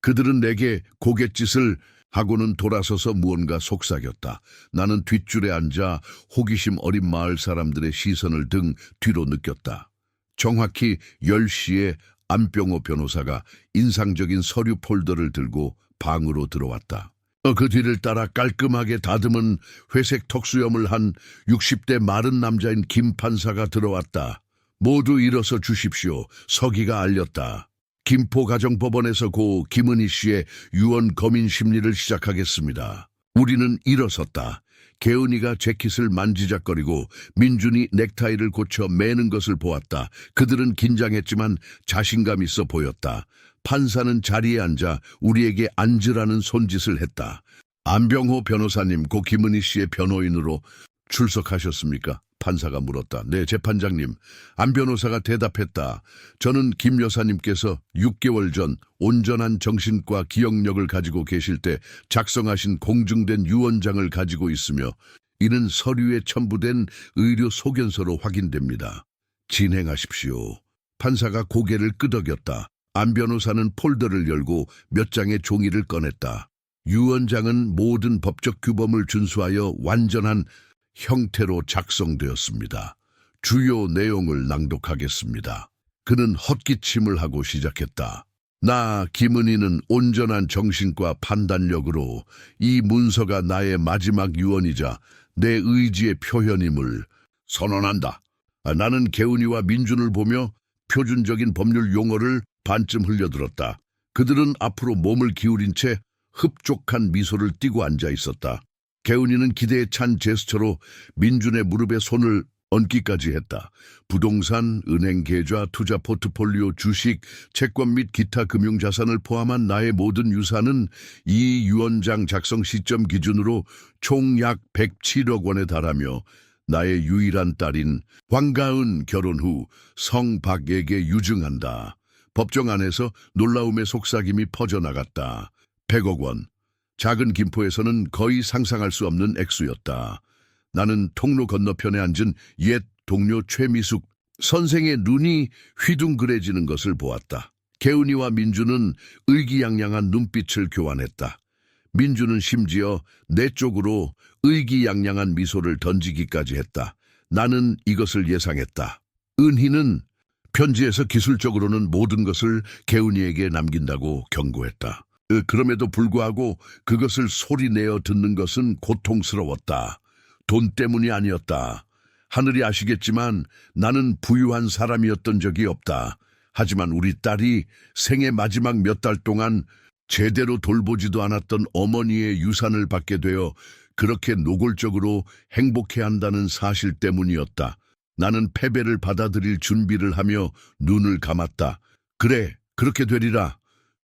그들은 내게 고갯짓을 하고는 돌아서서 무언가 속삭였다. 나는 뒷줄에 앉아 호기심 어린 마을 사람들의 시선을 등 뒤로 느꼈다. 정확히 10시에 안병호 변호사가 인상적인 서류 폴더를 들고 방으로 들어왔다. 그 뒤를 따라 깔끔하게 다듬은 회색 턱수염을 한 60대 마른 남자인 김 판사가 들어왔다. 모두 일어서 주십시오. 서기가 알렸다. 김포가정법원에서 고 김은희 씨의 유언 검인 심리를 시작하겠습니다. 우리는 일어섰다. 개은이가 재킷을 만지작거리고 민준이 넥타이를 고쳐 매는 것을 보았다. 그들은 긴장했지만 자신감 있어 보였다. 판사는 자리에 앉아 우리에게 앉으라는 손짓을 했다. 안병호 변호사님, 고 김은희 씨의 변호인으로 출석하셨습니까? 판사가 물었다. 네, 재판장님. 안 변호사가 대답했다. 저는 김 여사님께서 6개월 전 온전한 정신과 기억력을 가지고 계실 때 작성하신 공증된 유언장을 가지고 있으며 이는 서류에 첨부된 의료 소견서로 확인됩니다. 진행하십시오. 판사가 고개를 끄덕였다. 안 변호사는 폴더를 열고 몇 장의 종이를 꺼냈다. 유언장은 모든 법적 규범을 준수하여 완전한 형태로 작성되었습니다. 주요 내용을 낭독하겠습니다. 그는 헛기침을 하고 시작했다. 나 김은희는 온전한 정신과 판단력으로 이 문서가 나의 마지막 유언이자 내 의지의 표현임을 선언한다. 나는 개은이와 민준을 보며 표준적인 법률 용어를 반쯤 흘려들었다. 그들은 앞으로 몸을 기울인 채 흡족한 미소를 띠고 앉아 있었다. 개은이는 기대에 찬 제스처로 민준의 무릎에 손을 얹기까지 했다. 부동산, 은행 계좌, 투자 포트폴리오, 주식, 채권 및 기타 금융자산을 포함한 나의 모든 유산은 이 유언장 작성 시점 기준으로 총 약 107억 원에 달하며 나의 유일한 딸인 황가은 결혼 후 성박에게 유증한다. 법정 안에서 놀라움의 속삭임이 퍼져나갔다. 100억 원. 작은 김포에서는 거의 상상할 수 없는 액수였다. 나는 통로 건너편에 앉은 옛 동료 최미숙 선생의 눈이 휘둥그레지는 것을 보았다. 개은이와 민주는 의기양양한 눈빛을 교환했다. 민주는 심지어 내 쪽으로 의기양양한 미소를 던지기까지 했다. 나는 이것을 예상했다. 은희는 편지에서 기술적으로는 모든 것을 개은이에게 남긴다고 경고했다. 그럼에도 불구하고 그것을 소리내어 듣는 것은 고통스러웠다. 돈 때문이 아니었다. 하늘이 아시겠지만 나는 부유한 사람이었던 적이 없다. 하지만 우리 딸이 생애 마지막 몇 달 동안 제대로 돌보지도 않았던 어머니의 유산을 받게 되어 그렇게 노골적으로 행복해한다는 사실 때문이었다. 나는 패배를 받아들일 준비를 하며 눈을 감았다. 그래, 그렇게 되리라.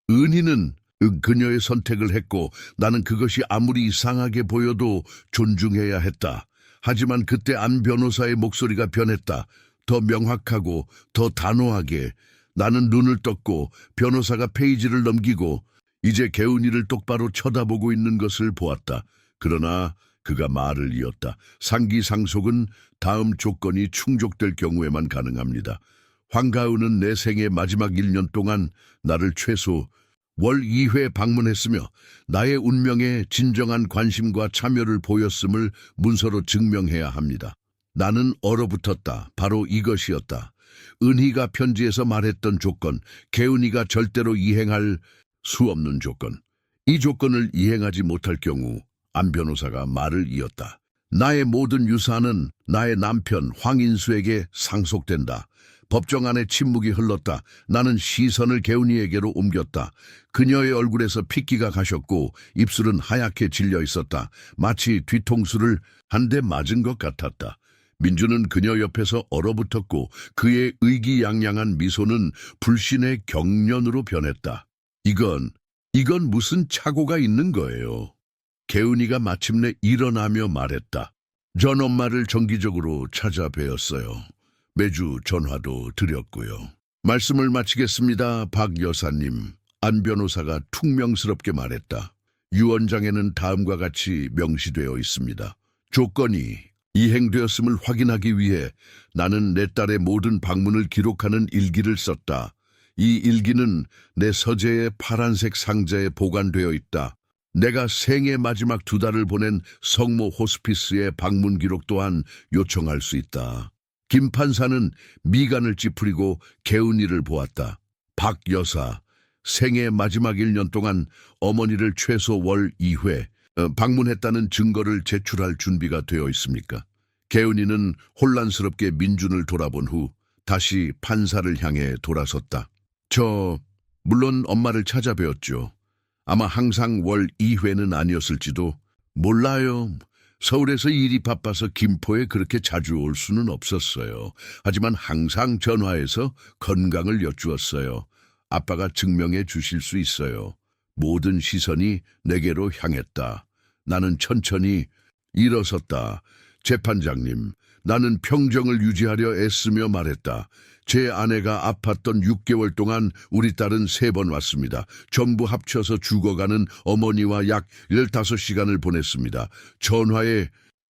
은희는 그녀의 선택을 했고 나는 그것이 아무리 이상하게 보여도 존중해야 했다. 하지만 그때 안 변호사의 목소리가 변했다. 더 명확하고 더 단호하게. 나는 눈을 떴고 변호사가 페이지를 넘기고 이제 개은이를 똑바로 쳐다보고 있는 것을 보았다. 그러나 그가 말을 이었다. 상기상속은 다음 조건이 충족될 경우에만 가능합니다. 황가은은 내 생의 마지막 1년 동안 나를 최소 월 2회 방문했으며 나의 운명에 진정한 관심과 참여를 보였음을 문서로 증명해야 합니다. 나는 얼어붙었다. 바로 이것이었다. 은희가 편지에서 말했던 조건, 개은이가 절대로 이행할 수 없는 조건. 이 조건을 이행하지 못할 경우 안 변호사가 말을 이었다. 나의 모든 유산은 나의 남편 황인수에게 상속된다. 법정 안에 침묵이 흘렀다. 나는 시선을 개은이에게로 옮겼다. 그녀의 얼굴에서 핏기가 가셨고 입술은 하얗게 질려 있었다. 마치 뒤통수를 한 대 맞은 것 같았다. 민주는 그녀 옆에서 얼어붙었고 그의 의기양양한 미소는 불신의 경련으로 변했다. 이건 무슨 착오가 있는 거예요. 개은이가 마침내 일어나며 말했다. 전 엄마를 정기적으로 찾아뵈었어요. 매주 전화도 드렸고요. 말씀을 마치겠습니다, 박 여사님. 안 변호사가 퉁명스럽게 말했다. 유언장에는 다음과 같이 명시되어 있습니다. 조건이 이행되었음을 확인하기 위해 나는 내 딸의 모든 방문을 기록하는 일기를 썼다. 이 일기는 내 서재의 파란색 상자에 보관되어 있다. 내가 생애 마지막 2달을 보낸 성모 호스피스의 방문 기록 또한 요청할 수 있다. 김 판사는 미간을 찌푸리고 개운이를 보았다. 박 여사, 생애 마지막 1년 동안 어머니를 최소 월 2회 방문했다는 증거를 제출할 준비가 되어 있습니까? 개운이는 혼란스럽게 민준을 돌아본 후 다시 판사를 향해 돌아섰다. 물론 엄마를 찾아뵈었죠. 아마 항상 월 2회는 아니었을지도 몰라요. 서울에서 일이 바빠서 김포에 그렇게 자주 올 수는 없었어요. 하지만 항상 전화해서 건강을 여쭈었어요. 아빠가 증명해 주실 수 있어요. 모든 시선이 내게로 향했다. 나는 천천히 일어섰다. 재판장님, 나는 평정을 유지하려 애쓰며 말했다. 제 아내가 아팠던 6개월 동안 우리 딸은 3번 왔습니다. 전부 합쳐서 죽어가는 어머니와 약 15시간을 보냈습니다. 전화에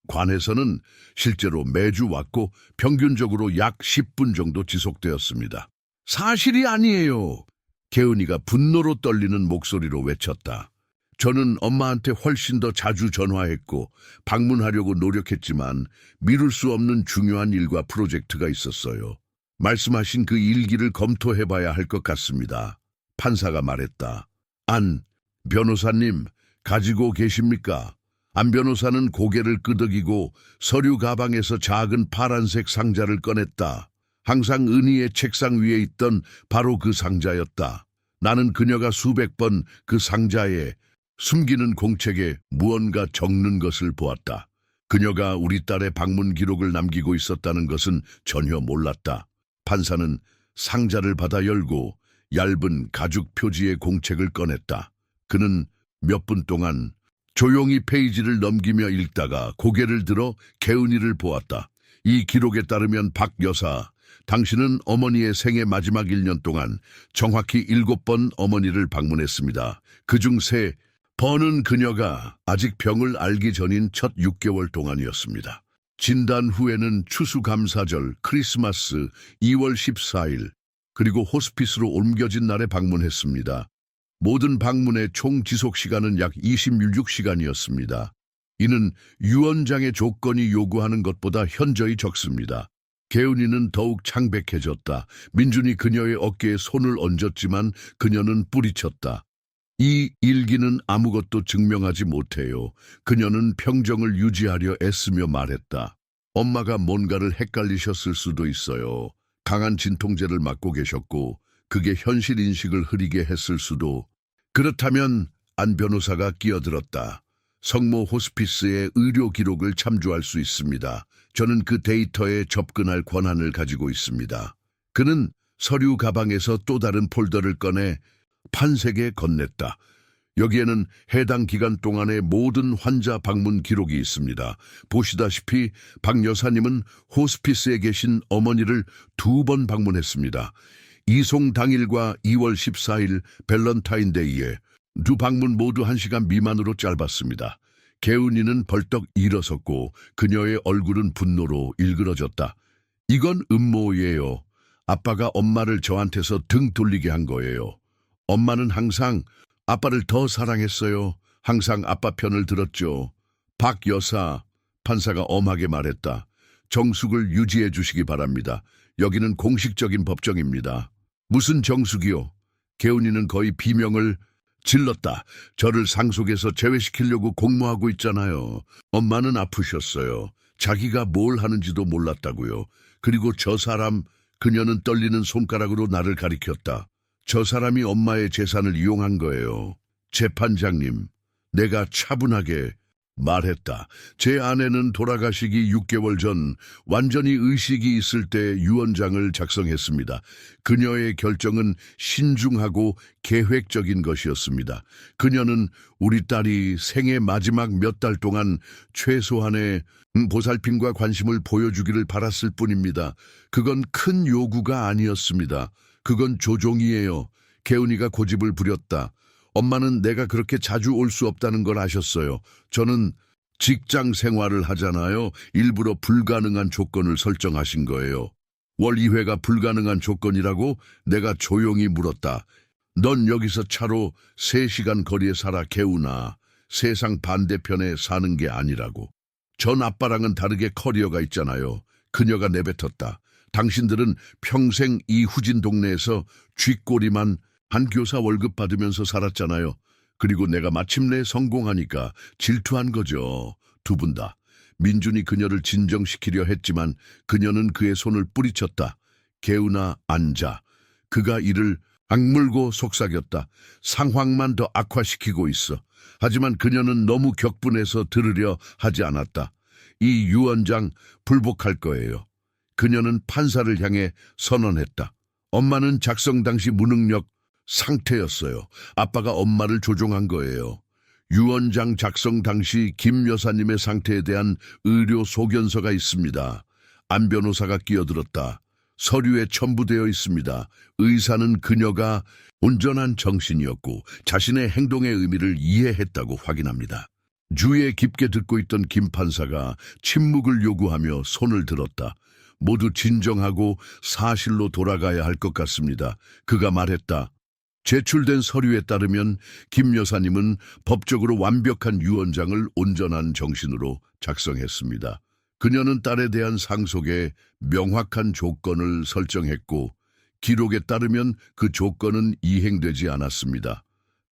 관해서는 실제로 매주 왔고 평균적으로 약 10분 정도 지속되었습니다. 사실이 아니에요. 개은이가 분노로 떨리는 목소리로 외쳤다. 저는 엄마한테 훨씬 더 자주 전화했고 방문하려고 노력했지만 미룰 수 없는 중요한 일과 프로젝트가 있었어요. 말씀하신 그 일기를 검토해봐야 할 것 같습니다. 판사가 말했다. 안 변호사님, 가지고 계십니까? 안 변호사는 고개를 끄덕이고 서류 가방에서 작은 파란색 상자를 꺼냈다. 항상 은희의 책상 위에 있던 바로 그 상자였다. 나는 그녀가 수백 번 그 상자에 숨기는 공책에 무언가 적는 것을 보았다. 그녀가 우리 딸의 방문 기록을 남기고 있었다는 것은 전혀 몰랐다. 판사는 상자를 받아 열고 얇은 가죽 표지의 공책을 꺼냈다. 그는 몇 분 동안 조용히 페이지를 넘기며 읽다가 고개를 들어 개은이를 보았다. 이 기록에 따르면 박 여사, 당신은 어머니의 생애 마지막 1년 동안 정확히 7번 어머니를 방문했습니다. 그중 3번은 그녀가 아직 병을 알기 전인 첫 6개월 동안이었습니다. 진단 후에는 추수감사절, 크리스마스, 2월 14일, 그리고 호스피스로 옮겨진 날에 방문했습니다. 모든 방문의 총 지속 시간은 약 26시간이었습니다. 이는 유언장의 조건이 요구하는 것보다 현저히 적습니다. 개은이는 더욱 창백해졌다. 민준이 그녀의 어깨에 손을 얹었지만 그녀는 뿌리쳤다. 이 일기는 아무것도 증명하지 못해요. 그녀는 평정을 유지하려 애쓰며 말했다. 엄마가 뭔가를 헷갈리셨을 수도 있어요. 강한 진통제를 맞고 계셨고 그게 현실 인식을 흐리게 했을 수도. 그렇다면 안 변호사가 끼어들었다. 성모 호스피스의 의료 기록을 참조할 수 있습니다. 저는 그 데이터에 접근할 권한을 가지고 있습니다. 그는 서류 가방에서 또 다른 폴더를 꺼내 판사에게 건넸다. 여기에는 해당 기간 동안의 모든 환자 방문 기록이 있습니다. 보시다시피 박 여사님은 호스피스에 계신 어머니를 2번 방문했습니다. 이송 당일과 2월 14일 밸런타인데이에 2 방문 모두 1시간 미만으로 짧았습니다. 개은이는 벌떡 일어섰고 그녀의 얼굴은 분노로 일그러졌다. 이건 음모예요. 아빠가 엄마를 저한테서 등 돌리게 한 거예요. 엄마는 항상 아빠를 더 사랑했어요. 항상 아빠 편을 들었죠. 박 여사, 판사가 엄하게 말했다. 정숙을 유지해 주시기 바랍니다. 여기는 공식적인 법정입니다. 무슨 정숙이요? 개은이는 거의 비명을 질렀다. 저를 상속에서 제외시키려고 공모하고 있잖아요. 엄마는 아프셨어요. 자기가 뭘 하는지도 몰랐다고요. 그리고 저 사람, 그녀는 떨리는 손가락으로 나를 가리켰다. 저 사람이 엄마의 재산을 이용한 거예요. 재판장님, 내가 차분하게 말했다. 제 아내는 돌아가시기 6개월 전 완전히 의식이 있을 때 유언장을 작성했습니다. 그녀의 결정은 신중하고 계획적인 것이었습니다. 그녀는 우리 딸이 생애 마지막 몇 달 동안 최소한의 보살핌과 관심을 보여주기를 바랐을 뿐입니다. 그건 큰 요구가 아니었습니다. 그건 조종이에요. 개운이가 고집을 부렸다. 엄마는 내가 그렇게 자주 올 수 없다는 걸 아셨어요. 저는 직장 생활을 하잖아요. 일부러 불가능한 조건을 설정하신 거예요. 월 2회가 불가능한 조건이라고 내가 조용히 물었다. 넌 여기서 차로 3시간 거리에 살아, 개운아. 세상 반대편에 사는 게 아니라고. 전 아빠랑은 다르게 커리어가 있잖아요. 그녀가 내뱉었다. 당신들은 평생 이 후진 동네에서 쥐꼬리만 한 교사 월급 받으면서 살았잖아요. 그리고 내가 마침내 성공하니까 질투한 거죠. 두 분 다. 민준이 그녀를 진정시키려 했지만 그녀는 그의 손을 뿌리쳤다. 개운아, 앉아. 그가 이를 악물고 속삭였다. 상황만 더 악화시키고 있어. 하지만 그녀는 너무 격분해서 들으려 하지 않았다. 이 유언장 불복할 거예요. 그녀는 판사를 향해 선언했다. 엄마는 작성 당시 무능력 상태였어요. 아빠가 엄마를 조종한 거예요. 유언장 작성 당시 김 여사님의 상태에 대한 의료 소견서가 있습니다. 안 변호사가 끼어들었다. 서류에 첨부되어 있습니다. 의사는 그녀가 온전한 정신이었고 자신의 행동의 의미를 이해했다고 확인합니다. 주위에 깊게 듣고 있던 김 판사가 침묵을 요구하며 손을 들었다. 모두 진정하고 사실로 돌아가야 할 것 같습니다. 그가 말했다. 제출된 서류에 따르면 김 여사님은 법적으로 완벽한 유언장을 온전한 정신으로 작성했습니다. 그녀는 딸에 대한 상속에 명확한 조건을 설정했고 기록에 따르면 그 조건은 이행되지 않았습니다.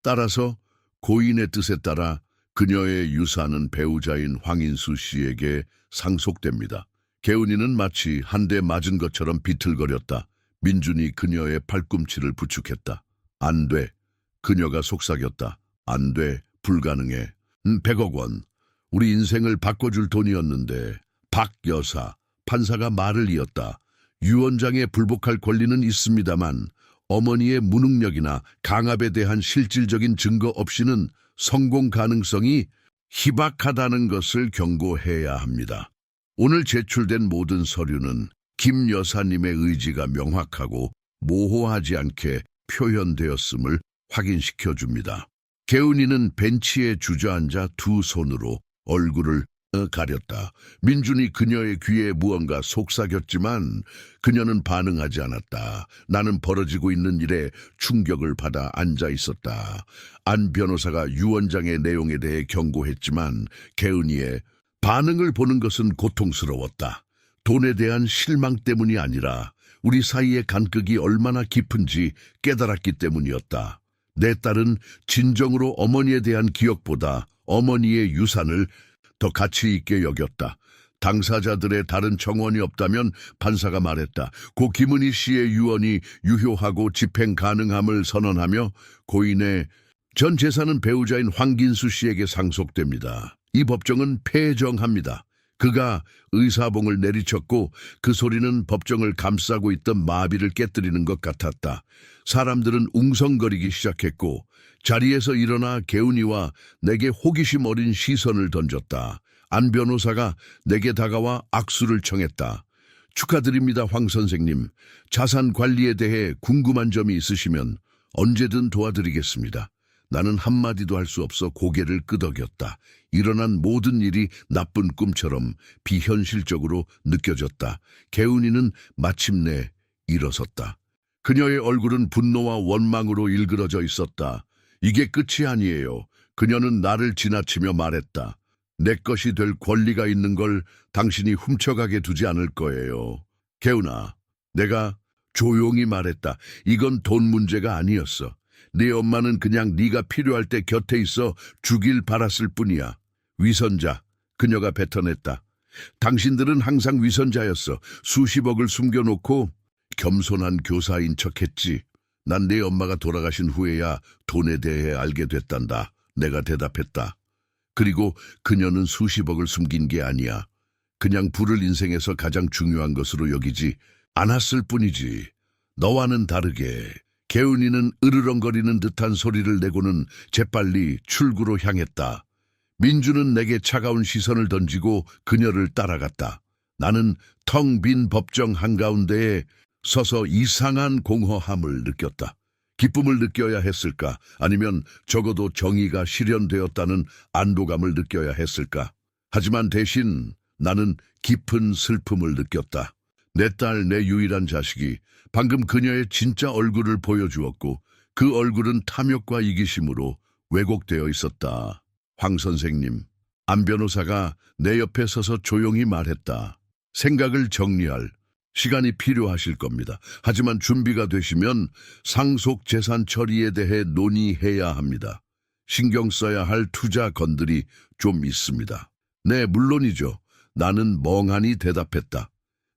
따라서 고인의 뜻에 따라 그녀의 유산은 배우자인 황인수 씨에게 상속됩니다. 개운이는 마치 한 대 맞은 것처럼 비틀거렸다. 민준이 그녀의 팔꿈치를 부축했다. 안 돼. 그녀가 속삭였다. 안 돼. 불가능해. 100억 원. 우리 인생을 바꿔줄 돈이었는데. 박 여사. 판사가 말을 이었다. 유언장에 불복할 권리는 있습니다만 어머니의 무능력이나 강압에 대한 실질적인 증거 없이는 성공 가능성이 희박하다는 것을 경고해야 합니다. 오늘 제출된 모든 서류는 김 여사님의 의지가 명확하고 모호하지 않게 표현되었음을 확인시켜 줍니다. 개운이는 벤치에 주저앉아 두 손으로 얼굴을 가렸다. 민준이 그녀의 귀에 무언가 속삭였지만 그녀는 반응하지 않았다. 나는 벌어지고 있는 일에 충격을 받아 앉아 있었다. 안 변호사가 유언장의 내용에 대해 경고했지만 개은이의 반응을 보는 것은 고통스러웠다. 돈에 대한 실망 때문이 아니라 우리 사이의 간극이 얼마나 깊은지 깨달았기 때문이었다. 내 딸은 진정으로 어머니에 대한 기억보다 어머니의 유산을 더 가치 있게 여겼다. 당사자들의 다른 정원이 없다면 판사가 말했다. 고 김은희 씨의 유언이 유효하고 집행 가능함을 선언하며 고인의 전 재산은 배우자인 황긴수 씨에게 상속됩니다. 이 법정은 폐정합니다. 그가 의사봉을 내리쳤고 그 소리는 법정을 감싸고 있던 마비를 깨뜨리는 것 같았다. 사람들은 웅성거리기 시작했고 자리에서 일어나 개운이와 내게 호기심 어린 시선을 던졌다. 안 변호사가 내게 다가와 악수를 청했다. 축하드립니다, 황 선생님. 자산 관리에 대해 궁금한 점이 있으시면 언제든 도와드리겠습니다. 나는 한마디도 할 수 없어 고개를 끄덕였다. 일어난 모든 일이 나쁜 꿈처럼 비현실적으로 느껴졌다. 개운이는 마침내 일어섰다. 그녀의 얼굴은 분노와 원망으로 일그러져 있었다. 이게 끝이 아니에요. 그녀는 나를 지나치며 말했다. 내 것이 될 권리가 있는 걸 당신이 훔쳐가게 두지 않을 거예요. 개운아, 내가 조용히 말했다. 이건 돈 문제가 아니었어. 네 엄마는 그냥 네가 필요할 때 곁에 있어 주길 바랐을 뿐이야. 위선자, 그녀가 뱉어냈다. 당신들은 항상 위선자였어. 수십억을 숨겨놓고 겸손한 교사인 척했지. 난 내 엄마가 돌아가신 후에야 돈에 대해 알게 됐단다. 내가 대답했다. 그리고 그녀는 수십억을 숨긴 게 아니야. 그냥 부를 인생에서 가장 중요한 것으로 여기지 않았을 뿐이지. 너와는 다르게 개운이는 으르렁거리는 듯한 소리를 내고는 재빨리 출구로 향했다. 민주는 내게 차가운 시선을 던지고 그녀를 따라갔다. 나는 텅 빈 법정 한가운데에 서서 이상한 공허함을 느꼈다. 기쁨을 느껴야 했을까? 아니면 적어도 정의가 실현되었다는 안도감을 느껴야 했을까? 하지만 대신 나는 깊은 슬픔을 느꼈다. 내 딸, 내 유일한 자식이 방금 그녀의 진짜 얼굴을 보여주었고 그 얼굴은 탐욕과 이기심으로 왜곡되어 있었다. 황 선생님, 안 변호사가 내 옆에 서서 조용히 말했다. 생각을 정리할 시간이 필요하실 겁니다. 하지만 준비가 되시면 상속 재산 처리에 대해 논의해야 합니다. 신경 써야 할 투자 건들이 좀 있습니다. 네, 물론이죠. 나는 멍하니 대답했다.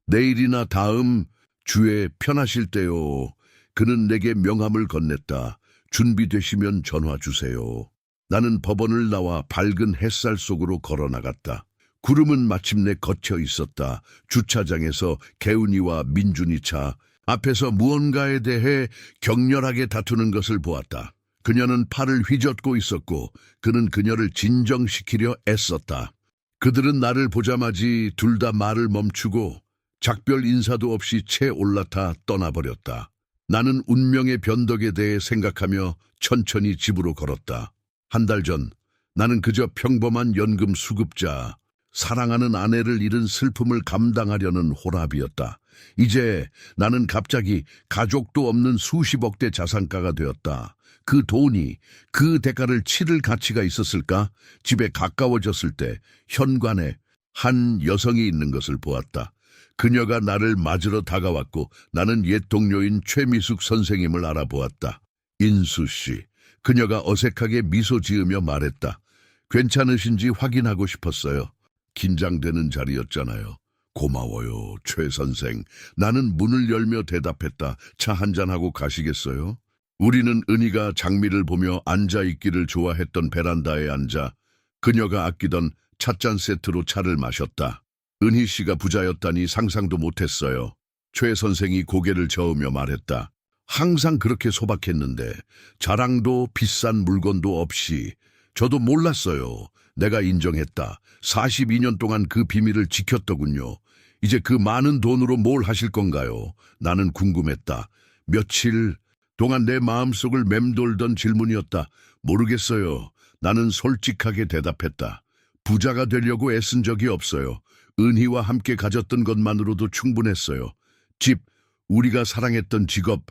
내일이나 다음 주에 편하실 때요. 그는 내게 명함을 건넸다. 준비되시면 전화 주세요. 나는 법원을 나와 밝은 햇살 속으로 걸어나갔다. 구름은 마침내 걷혀 있었다. 주차장에서 개운이와 민준이 차 앞에서 무언가에 대해 격렬하게 다투는 것을 보았다. 그녀는 팔을 휘젓고 있었고 그는 그녀를 진정시키려 애썼다. 그들은 나를 보자마지 둘 다 말을 멈추고 작별 인사도 없이 채 올라타 떠나버렸다. 나는 운명의 변덕에 대해 생각하며 천천히 집으로 걸었다. 한 달 전 나는 그저 평범한 연금 수급자, 사랑하는 아내를 잃은 슬픔을 감당하려는 호랍이었다. 이제 나는 갑자기 가족도 없는 수십억대 자산가가 되었다. 그 돈이 그 대가를 치를 가치가 있었을까? 집에 가까워졌을 때 현관에 한 여성이 있는 것을 보았다. 그녀가 나를 맞으러 다가왔고 나는 옛 동료인 최미숙 선생님을 알아보았다. 인수 씨. 그녀가 어색하게 미소 지으며 말했다. 괜찮으신지 확인하고 싶었어요. 긴장되는 자리였잖아요. 고마워요, 최 선생. 나는 문을 열며 대답했다. 차 한잔하고 가시겠어요? 우리는 은희가 장미를 보며 앉아있기를 좋아했던 베란다에 앉아 그녀가 아끼던 찻잔 세트로 차를 마셨다. 은희 씨가 부자였다니 상상도 못했어요. 최 선생이 고개를 저으며 말했다. 항상 그렇게 소박했는데 자랑도 비싼 물건도 없이 저도 몰랐어요. 내가 인정했다. 42년 동안 그 비밀을 지켰더군요. 이제 그 많은 돈으로 뭘 하실 건가요? 나는 궁금했다. 며칠 동안 내 마음속을 맴돌던 질문이었다. 모르겠어요. 나는 솔직하게 대답했다. 부자가 되려고 애쓴 적이 없어요. 은희와 함께 가졌던 것만으로도 충분했어요. 집, 우리가 사랑했던 직업,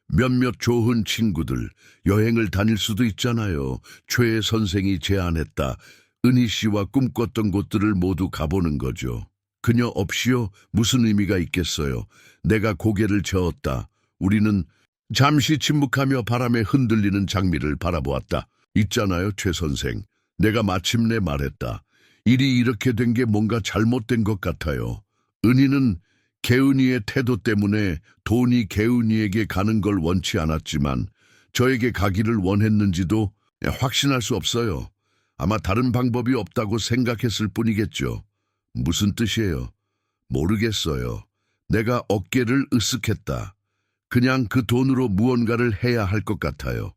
몇몇 좋은 친구들, 여행을 다닐 수도 있잖아요. 최 선생이 제안했다. 은희 씨와 꿈꿨던 곳들을 모두 가보는 거죠. 그녀 없이요? 무슨 의미가 있겠어요? 내가 고개를 저었다. 우리는 잠시 침묵하며 바람에 흔들리는 장미를 바라보았다. 있잖아요, 최 선생. 내가 마침내 말했다. 일이 이렇게 된 게 뭔가 잘못된 것 같아요. 은희는 개은이의 태도 때문에 돈이 개은이에게 가는 걸 원치 않았지만 저에게 가기를 원했는지도 확신할 수 없어요. 아마 다른 방법이 없다고 생각했을 뿐이겠죠. 무슨 뜻이에요? 모르겠어요. 내가 어깨를 으쓱했다. 그냥 그 돈으로 무언가를 해야 할 것 같아요.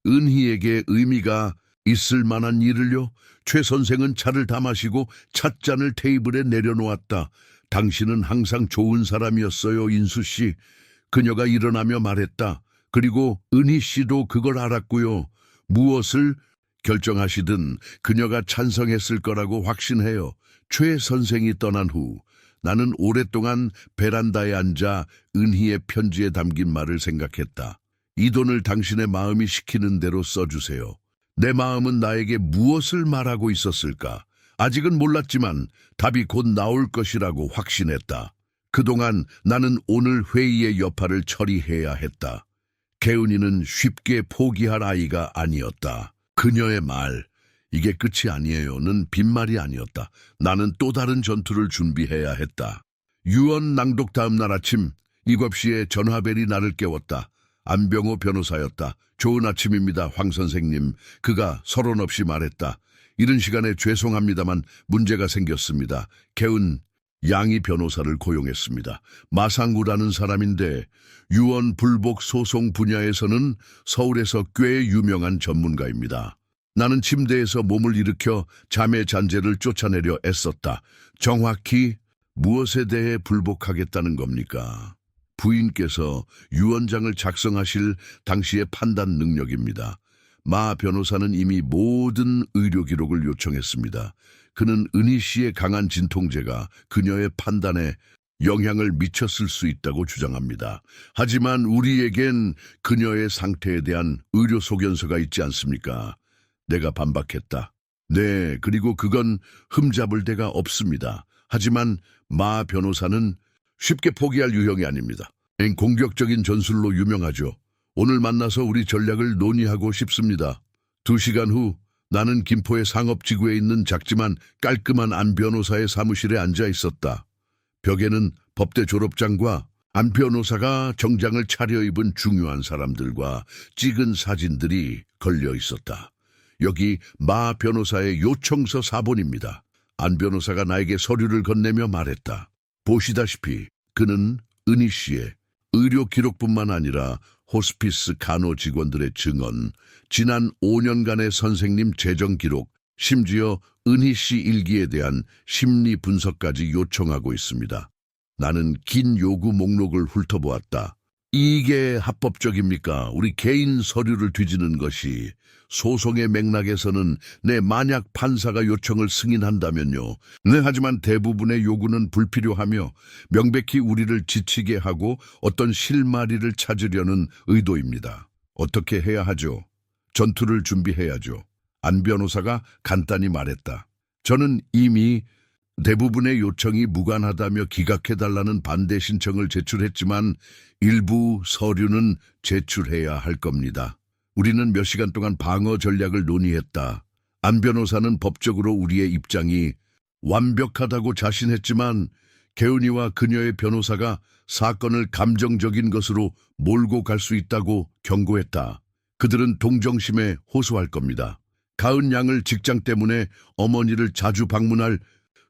은희에게 의미가 있을 만한 일을요? 최 선생은 차를 다 마시고 찻잔을 테이블에 내려놓았다. 당신은 항상 좋은 사람이었어요, 인수 씨. 그녀가 일어나며 말했다. 그리고 은희 씨도 그걸 알았고요. 무엇을 결정하시든 그녀가 찬성했을 거라고 확신해요. 최 선생이 떠난 후 나는 오랫동안 베란다에 앉아 은희의 편지에 담긴 말을 생각했다. 이 돈을 당신의 마음이 시키는 대로 써주세요. 내 마음은 나에게 무엇을 말하고 있었을까? 아직은 몰랐지만 답이 곧 나올 것이라고 확신했다. 그동안 나는 오늘 회의의 여파를 처리해야 했다. 개은이는 쉽게 포기할 아이가 아니었다. 그녀의 말, 이게 끝이 아니에요는 빈말이 아니었다. 나는 또 다른 전투를 준비해야 했다. 유언 낭독 다음 날 아침 7시에 전화벨이 나를 깨웠다. 안병호 변호사였다. 좋은 아침입니다, 황 선생님. 그가 서론 없이 말했다. 이른 시간에 죄송합니다만 문제가 생겼습니다. 개은 양희 변호사를 고용했습니다. 마상구라는 사람인데 유언 불복 소송 분야에서는 서울에서 꽤 유명한 전문가입니다. 나는 침대에서 몸을 일으켜 자매 잔재를 쫓아내려 애썼다. 정확히 무엇에 대해 불복하겠다는 겁니까? 부인께서 유언장을 작성하실 당시의 판단 능력입니다. 마 변호사는 이미 모든 의료 기록을 요청했습니다. 그는 은희 씨의 강한 진통제가 그녀의 판단에 영향을 미쳤을 수 있다고 주장합니다. 하지만 우리에겐 그녀의 상태에 대한 의료 소견서가 있지 않습니까? 내가 반박했다. 네, 그리고 그건 흠잡을 데가 없습니다. 하지만 마 변호사는 쉽게 포기할 유형이 아닙니다. 공격적인 전술로 유명하죠. 오늘 만나서 우리 전략을 논의하고 싶습니다. 2시간 후 나는 김포의 상업지구에 있는 작지만 깔끔한 안 변호사의 사무실에 앉아 있었다. 벽에는 법대 졸업장과 안 변호사가 정장을 차려입은 중요한 사람들과 찍은 사진들이 걸려 있었다. 여기 마 변호사의 요청서 사본입니다. 안 변호사가 나에게 서류를 건네며 말했다. 보시다시피 그는 은희 씨의 의료 기록뿐만 아니라 호스피스 간호 직원들의 증언, 지난 5년간의 선생님 재정 기록, 심지어 은희 씨 일기에 대한 심리 분석까지 요청하고 있습니다. 나는 긴 요구 목록을 훑어보았다. 이게 합법적입니까? 우리 개인 서류를 뒤지는 것이 소송의 맥락에서는 만약 판사가 요청을 승인한다면요. 하지만 대부분의 요구는 불필요하며 명백히 우리를 지치게 하고 어떤 실마리를 찾으려는 의도입니다. 어떻게 해야 하죠? 전투를 준비해야죠. 안 변호사가 간단히 말했다. 저는 이미 대부분의 요청이 무관하다며 기각해달라는 반대 신청을 제출했지만 일부 서류는 제출해야 할 겁니다. 우리는 몇 시간 동안 방어 전략을 논의했다. 안 변호사는 법적으로 우리의 입장이 완벽하다고 자신했지만 개은이와 그녀의 변호사가 사건을 감정적인 것으로 몰고 갈 수 있다고 경고했다. 그들은 동정심에 호소할 겁니다. 가은 양을 직장 때문에 어머니를 자주 방문할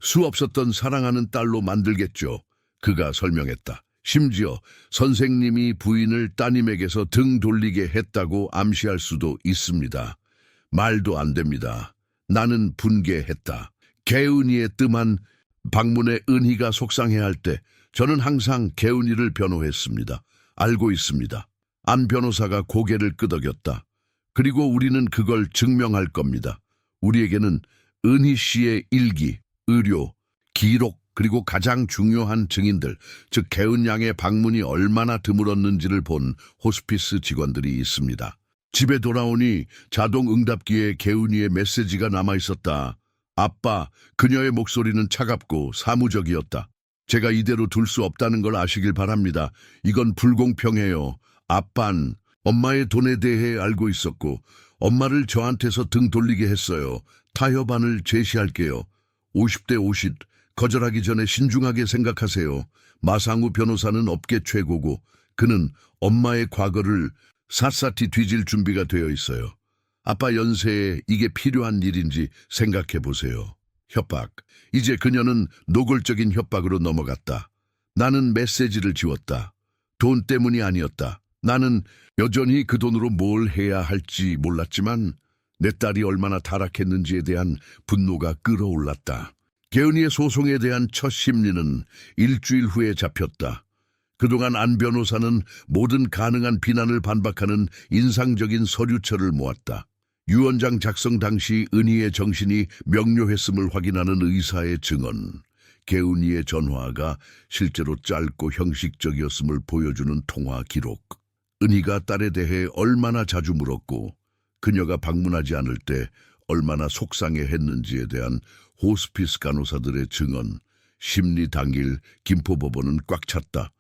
수 없었던 사랑하는 딸로 만들겠죠. 그가 설명했다. 심지어 선생님이 부인을 따님에게서 등 돌리게 했다고 암시할 수도 있습니다. 말도 안 됩니다. 나는 분개했다. 개은이의 뜸한 방문에 은희가 속상해할 때 저는 항상 개은이를 변호했습니다. 알고 있습니다. 안 변호사가 고개를 끄덕였다. 그리고 우리는 그걸 증명할 겁니다. 우리에게는 은희 씨의 일기, 의료, 기록, 그리고 가장 중요한 증인들, 즉 개은 양의 방문이 얼마나 드물었는지를 본 호스피스 직원들이 있습니다. 집에 돌아오니 자동 응답기에 개은이의 메시지가 남아있었다. 아빠, 그녀의 목소리는 차갑고 사무적이었다. 제가 이대로 둘 수 없다는 걸 아시길 바랍니다. 이건 불공평해요. 아빤 엄마의 돈에 대해 알고 있었고 엄마를 저한테서 등 돌리게 했어요. 타협안을 제시할게요. 50대 50, 거절하기 전에 신중하게 생각하세요. 마상우 변호사는 업계 최고고 그는 엄마의 과거를 샅샅이 뒤질 준비가 되어 있어요. 아빠 연세에 이게 필요한 일인지 생각해 보세요. 협박. 이제 그녀는 노골적인 협박으로 넘어갔다. 나는 메시지를 지웠다. 돈 때문이 아니었다. 나는 여전히 그 돈으로 뭘 해야 할지 몰랐지만 내 딸이 얼마나 타락했는지에 대한 분노가 끓어올랐다. 개은이의 소송에 대한 첫 심리는 일주일 후에 잡혔다. 그동안 안 변호사는 모든 가능한 비난을 반박하는 인상적인 서류처를 모았다. 유언장 작성 당시 은희의 정신이 명료했음을 확인하는 의사의 증언, 개은이의 전화가 실제로 짧고 형식적이었음을 보여주는 통화 기록, 은희가 딸에 대해 얼마나 자주 물었고 그녀가 방문하지 않을 때 얼마나 속상해했는지에 대한 호스피스 간호사들의 증언, 심리 당일 김포법원은 꽉 찼다.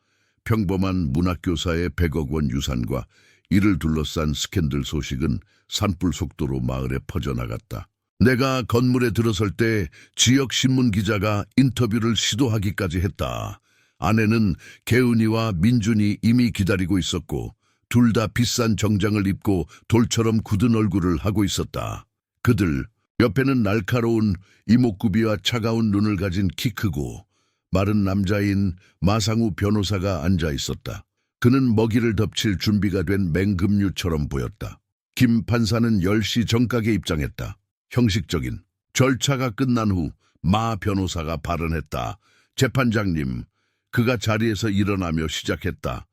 평범한 문학교사의 100억 원 유산과 이를 둘러싼 스캔들 소식은 산불 속도로 마을에 퍼져나갔다. 내가 건물에 들어설 때 지역 신문 기자가 인터뷰를 시도하기까지 했다. 아내는 개은이와 민준이 이미 기다리고 있었고 둘 다 비싼 정장을 입고 돌처럼 굳은 얼굴을 하고 있었다. 그들 옆에는 날카로운 이목구비와 차가운 눈을 가진 키 크고 마른 남자인 마상우 변호사가 앉아 있었다. 그는 먹이를 덮칠 준비가 된 맹금류처럼 보였다. 김 판사는 10시 정각에 입장했다. 형식적인 절차가 끝난 후 마 변호사가 발언했다. 재판장님, 그가 자리에서 일어나며 시작했다.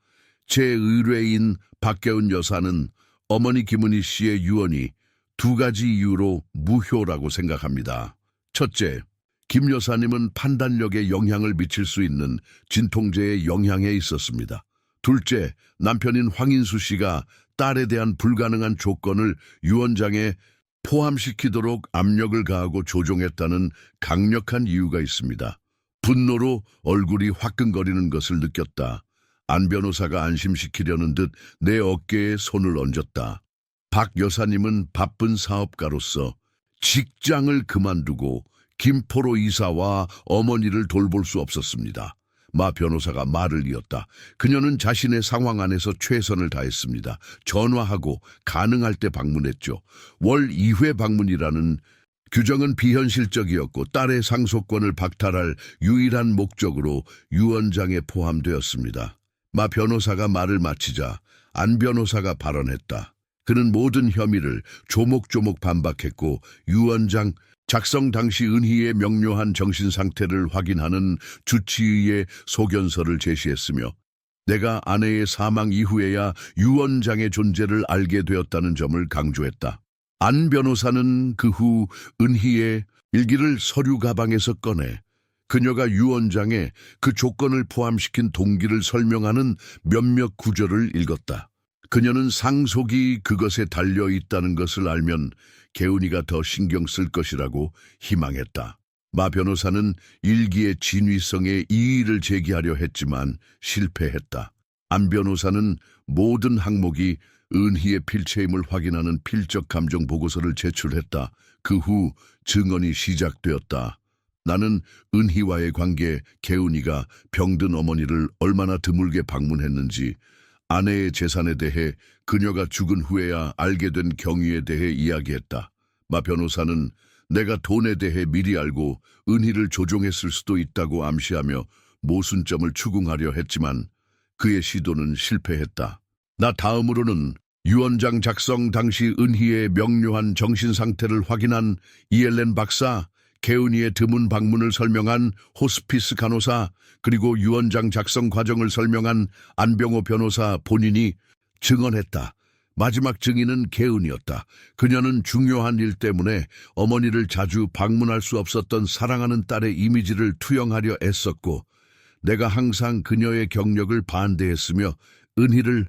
제 의뢰인 박계운 여사는 어머니 김은희 씨의 유언이 2가지 이유로 무효라고 생각합니다. 첫째, 김 여사님은 판단력에 영향을 미칠 수 있는 진통제의 영향에 있었습니다. 둘째, 남편인 황인수 씨가 딸에 대한 불가능한 조건을 유언장에 포함시키도록 압력을 가하고 조종했다는 강력한 이유가 있습니다. 분노로 얼굴이 화끈거리는 것을 느꼈다. 안 변호사가 안심시키려는 듯 내 어깨에 손을 얹었다. 박 여사님은 바쁜 사업가로서 직장을 그만두고 김포로 이사와 어머니를 돌볼 수 없었습니다. 마 변호사가 말을 이었다. 그녀는 자신의 상황 안에서 최선을 다했습니다. 전화하고 가능할 때 방문했죠. 월 2회 방문이라는 규정은 비현실적이었고 딸의 상속권을 박탈할 유일한 목적으로 유언장에 포함되었습니다. 마 변호사가 말을 마치자 안 변호사가 발언했다. 그는 모든 혐의를 조목조목 반박했고 유언장 작성 당시 은희의 명료한 정신 상태를 확인하는 주치의의 소견서를 제시했으며 내가 아내의 사망 이후에야 유언장의 존재를 알게 되었다는 점을 강조했다. 안 변호사는 그 후 은희의 일기를 서류 가방에서 꺼내 그녀가 유언장에 그 조건을 포함시킨 동기를 설명하는 몇몇 구절을 읽었다. 그녀는 상속이 그것에 달려 있다는 것을 알면 개운이가 더 신경 쓸 것이라고 희망했다. 마 변호사는 일기의 진위성에 이의를 제기하려 했지만 실패했다. 안 변호사는 모든 항목이 은희의 필체임을 확인하는 필적 감정 보고서를 제출했다. 그 후 증언이 시작되었다. 나는 은희와의 관계, 개운이가 병든 어머니를 얼마나 드물게 방문했는지, 아내의 재산에 대해 그녀가 죽은 후에야 알게 된 경위에 대해 이야기했다. 마 변호사는 내가 돈에 대해 미리 알고 은희를 조종했을 수도 있다고 암시하며 모순점을 추궁하려 했지만 그의 시도는 실패했다. 나 다음으로는 유언장 작성 당시 은희의 명료한 정신 상태를 확인한 이엘렌 박사, 개은이의 드문 방문을 설명한 호스피스 간호사, 그리고 유언장 작성 과정을 설명한 안병호 변호사 본인이 증언했다. 마지막 증인은 개은이었다. 그녀는 중요한 일 때문에 어머니를 자주 방문할 수 없었던 사랑하는 딸의 이미지를 투영하려 애썼고 내가 항상 그녀의 경력을 반대했으며 은희를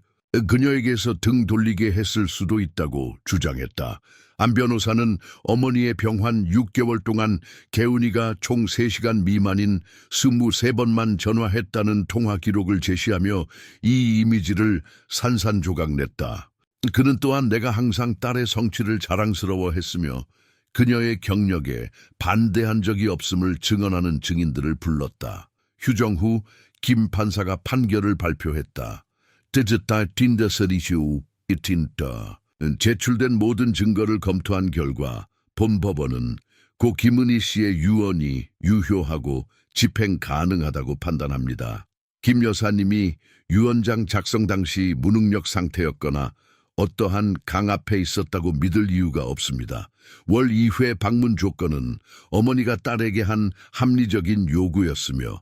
그녀에게서 등 돌리게 했을 수도 있다고 주장했다. 안 변호사는 어머니의 병환 6개월 동안 개운이가 총 3시간 미만인 23번만 전화했다는 통화 기록을 제시하며 이 이미지를 산산조각냈다. 그는 또한 내가 항상 딸의 성취를 자랑스러워했으며 그녀의 경력에 반대한 적이 없음을 증언하는 증인들을 불렀다. 휴정 후 김 판사가 판결을 발표했다. 뜻다 틴더서리슈 이틴더. 제출된 모든 증거를 검토한 결과 본 법원은 고 김은희 씨의 유언이 유효하고 집행 가능하다고 판단합니다. 김 여사님이 유언장 작성 당시 무능력 상태였거나 어떠한 강압에 있었다고 믿을 이유가 없습니다. 월 2회 방문 조건은 어머니가 딸에게 한 합리적인 요구였으며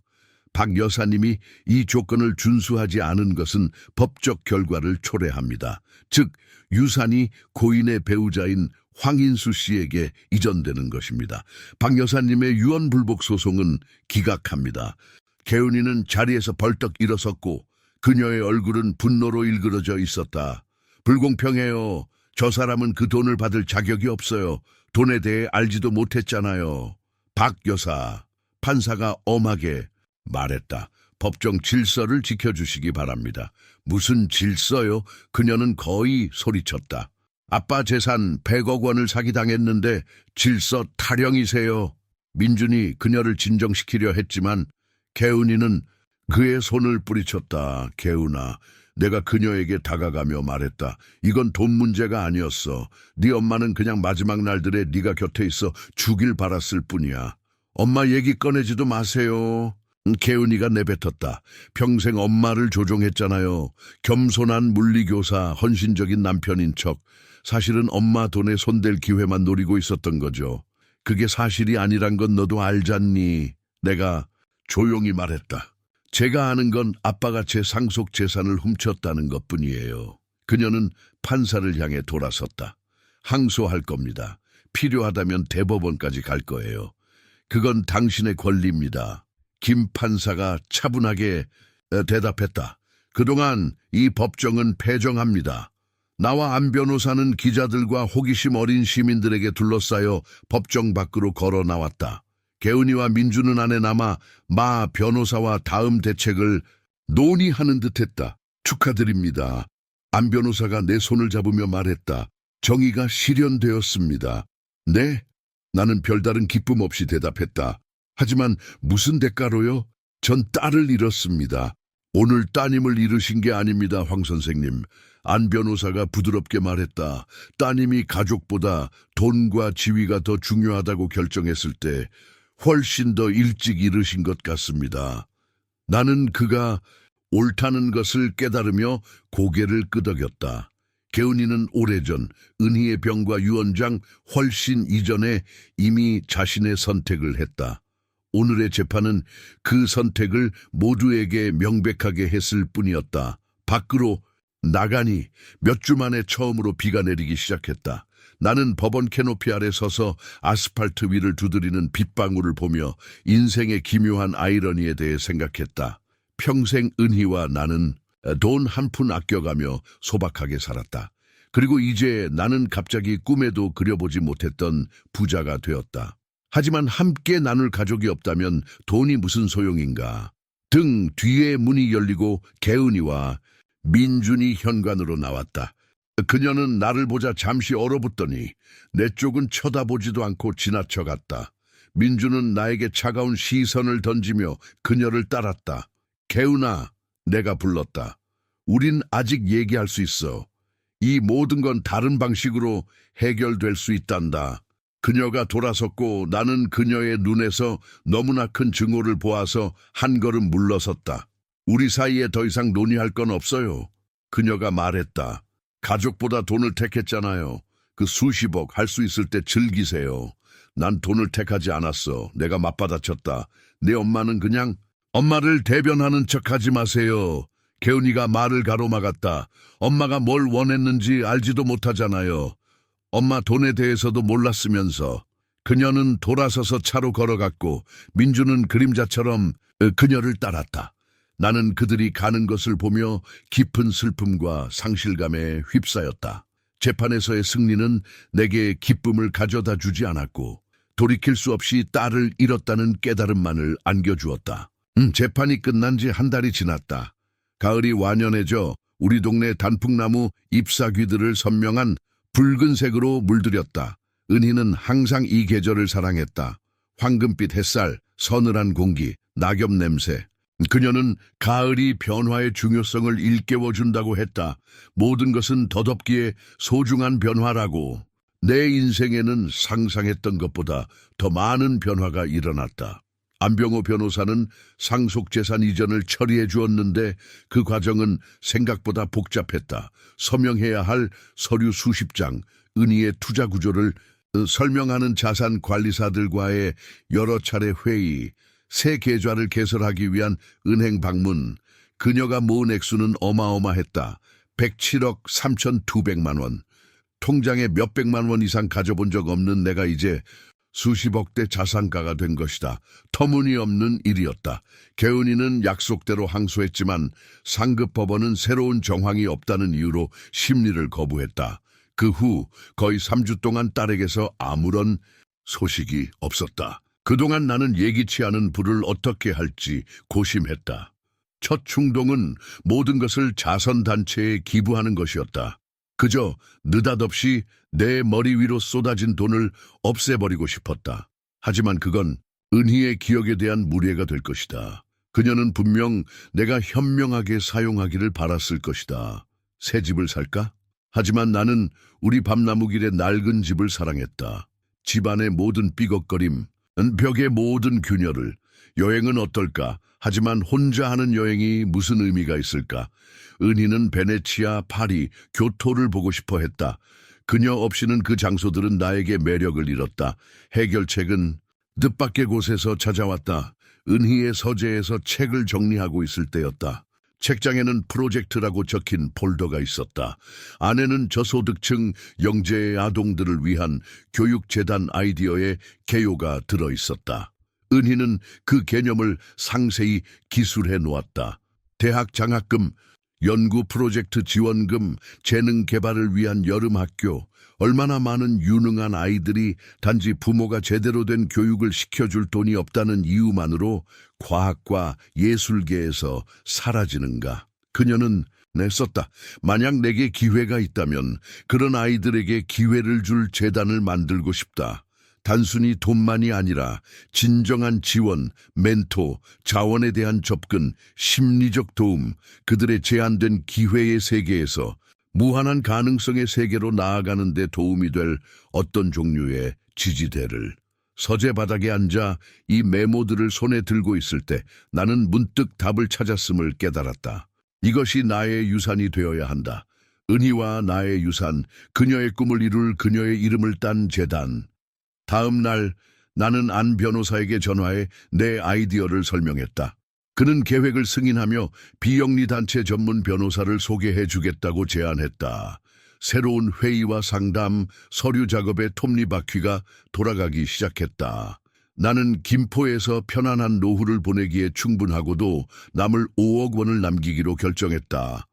박 여사님이 이 조건을 준수하지 않은 것은 법적 결과를 초래합니다. 즉 유산이 고인의 배우자인 황인수 씨에게 이전되는 것입니다. 박 여사님의 유언 불복 소송은 기각합니다. 개은이는 자리에서 벌떡 일어섰고 그녀의 얼굴은 분노로 일그러져 있었다. 불공평해요. 저 사람은 그 돈을 받을 자격이 없어요. 돈에 대해 알지도 못했잖아요. 박 여사, 판사가 엄하게 말했다. 법정 질서를 지켜주시기 바랍니다. 무슨 질서요? 그녀는 거의 소리쳤다. 아빠 재산 100억 원을 사기당했는데 질서 타령이세요. 민준이 그녀를 진정시키려 했지만 개운이는 그의 손을 뿌리쳤다. 개운아, 내가 그녀에게 다가가며 말했다. 이건 돈 문제가 아니었어. 네 엄마는 그냥 마지막 날들에 네가 곁에 있어 주길 바랐을 뿐이야. 엄마 얘기 꺼내지도 마세요. 개은이가 내뱉었다. 평생 엄마를 조종했잖아요. 겸손한 물리교사, 헌신적인 남편인 척. 사실은 엄마 돈에 손댈 기회만 노리고 있었던 거죠. 그게 사실이 아니란 건 너도 알잖니. 내가 조용히 말했다. 제가 아는 건 아빠가 제 상속 재산을 훔쳤다는 것뿐이에요. 그녀는 판사를 향해 돌아섰다. 항소할 겁니다. 필요하다면 대법원까지 갈 거예요. 그건 당신의 권리입니다. 김 판사가 차분하게 대답했다. 그동안 이 법정은 패정합니다. 나와 안 변호사는 기자들과 호기심 어린 시민들에게 둘러싸여 법정 밖으로 걸어 나왔다. 개은이와 민주는 안에 남아 마 변호사와 다음 대책을 논의하는 듯했다. 축하드립니다. 안 변호사가 내 손을 잡으며 말했다. 정의가 실현되었습니다. 네? 나는 별다른 기쁨 없이 대답했다. 하지만 무슨 대가로요? 전 딸을 잃었습니다. 오늘 따님을 잃으신 게 아닙니다, 황 선생님. 안 변호사가 부드럽게 말했다. 따님이 가족보다 돈과 지위가 더 중요하다고 결정했을 때 훨씬 더 일찍 잃으신 것 같습니다. 나는 그가 옳다는 것을 깨달으며 고개를 끄덕였다. 개은이는 오래전 은희의 병과 유언장 훨씬 이전에 이미 자신의 선택을 했다. 오늘의 재판은 그 선택을 모두에게 명백하게 했을 뿐이었다. 밖으로 나가니 몇 주 만에 처음으로 비가 내리기 시작했다. 나는 법원 캐노피 아래 서서 아스팔트 위를 두드리는 빗방울을 보며 인생의 기묘한 아이러니에 대해 생각했다. 평생 은희와 나는 돈 한 푼 아껴가며 소박하게 살았다. 그리고 이제 나는 갑자기 꿈에도 그려보지 못했던 부자가 되었다. 하지만 함께 나눌 가족이 없다면 돈이 무슨 소용인가. 등 뒤에 문이 열리고 개은이와 민준이 현관으로 나왔다. 그녀는 나를 보자 잠시 얼어붙더니 내 쪽은 쳐다보지도 않고 지나쳐갔다. 민준은 나에게 차가운 시선을 던지며 그녀를 따랐다. 개은아, 내가 불렀다. 우린 아직 얘기할 수 있어. 이 모든 건 다른 방식으로 해결될 수 있단다. 그녀가 돌아섰고 나는 그녀의 눈에서 너무나 큰 증오를 보아서 한 걸음 물러섰다. 우리 사이에 더 이상 논의할 건 없어요. 그녀가 말했다. 가족보다 돈을 택했잖아요. 그 수십억 할 수 있을 때 즐기세요. 난 돈을 택하지 않았어. 내가 맞받아쳤다. 내 엄마는 그냥 엄마를 대변하는 척하지 마세요. 개은이가 말을 가로막았다. 엄마가 뭘 원했는지 알지도 못하잖아요. 엄마 돈에 대해서도 몰랐으면서. 그녀는 돌아서서 차로 걸어갔고 민주는 그림자처럼 그녀를 따랐다. 나는 그들이 가는 것을 보며 깊은 슬픔과 상실감에 휩싸였다. 재판에서의 승리는 내게 기쁨을 가져다 주지 않았고 돌이킬 수 없이 딸을 잃었다는 깨달음만을 안겨주었다. 재판이 끝난 지 한 달이 지났다. 가을이 완연해져 우리 동네 단풍나무 잎사귀들을 선명한 붉은색으로 물들였다. 은희는 항상 이 계절을 사랑했다. 황금빛 햇살, 서늘한 공기, 낙엽 냄새. 그녀는 가을이 변화의 중요성을 일깨워준다고 했다. 모든 것은 덧없기에 소중한 변화라고. 내 인생에는 상상했던 것보다 더 많은 변화가 일어났다. 안병호 변호사는 상속재산 이전을 처리해 주었는데 그 과정은 생각보다 복잡했다. 서명해야 할 서류 수십 장, 은희의 투자 구조를 설명하는 자산 관리사들과의 여러 차례 회의, 새 계좌를 개설하기 위한 은행 방문, 그녀가 모은 액수는 어마어마했다. 107억 3,200만 원. 통장에 몇백만 원 이상 가져본 적 없는 내가 이제 수십억대 자산가가 된 것이다. 터무니없는 일이었다. 개은이는 약속대로 항소했지만 상급법원은 새로운 정황이 없다는 이유로 심리를 거부했다. 그 후 거의 3주 동안 딸에게서 아무런 소식이 없었다. 그동안 나는 예기치 않은 부를 어떻게 할지 고심했다. 첫 충동은 모든 것을 자선단체에 기부하는 것이었다. 그저 느닷없이 내 머리 위로 쏟아진 돈을 없애버리고 싶었다. 하지만 그건 은희의 기억에 대한 무례가 될 것이다. 그녀는 분명 내가 현명하게 사용하기를 바랐을 것이다. 새 집을 살까? 하지만 나는 우리 밤나무길의 낡은 집을 사랑했다. 집안의 모든 삐걱거림, 벽의 모든 균열을. 여행은 어떨까? 하지만 혼자 하는 여행이 무슨 의미가 있을까? 은희는 베네치아, 파리, 교토를 보고 싶어 했다. 그녀 없이는 그 장소들은 나에게 매력을 잃었다. 해결책은 뜻밖의 곳에서 찾아왔다. 은희의 서재에서 책을 정리하고 있을 때였다. 책장에는 프로젝트라고 적힌 폴더가 있었다. 안에는 저소득층 영재의 아동들을 위한 교육재단 아이디어의 개요가 들어있었다. 은희는 그 개념을 상세히 기술해 놓았다. 대학 장학금, 연구 프로젝트 지원금, 재능 개발을 위한 여름학교, 얼마나 많은 유능한 아이들이 단지 부모가 제대로 된 교육을 시켜줄 돈이 없다는 이유만으로 과학과 예술계에서 사라지는가. 그녀는 냈었다. 만약 내게 기회가 있다면 그런 아이들에게 기회를 줄 재단을 만들고 싶다. 단순히 돈만이 아니라 진정한 지원, 멘토, 자원에 대한 접근, 심리적 도움, 그들의 제한된 기회의 세계에서 무한한 가능성의 세계로 나아가는 데 도움이 될 어떤 종류의 지지대를. 서재 바닥에 앉아 이 메모들을 손에 들고 있을 때 나는 문득 답을 찾았음을 깨달았다. 이것이 나의 유산이 되어야 한다. 은희와 나의 유산, 그녀의 꿈을 이룰 그녀의 이름을 딴 재단. 다음 날 나는 안 변호사에게 전화해 내 아이디어를 설명했다. 그는 계획을 승인하며 비영리 단체 전문 변호사를 소개해 주겠다고 제안했다. 새로운 회의와 상담, 서류 작업의 톱니바퀴가 돌아가기 시작했다. 나는 김포에서 편안한 노후를 보내기에 충분하고도 남을 5억 원을 남기기로 결정했다.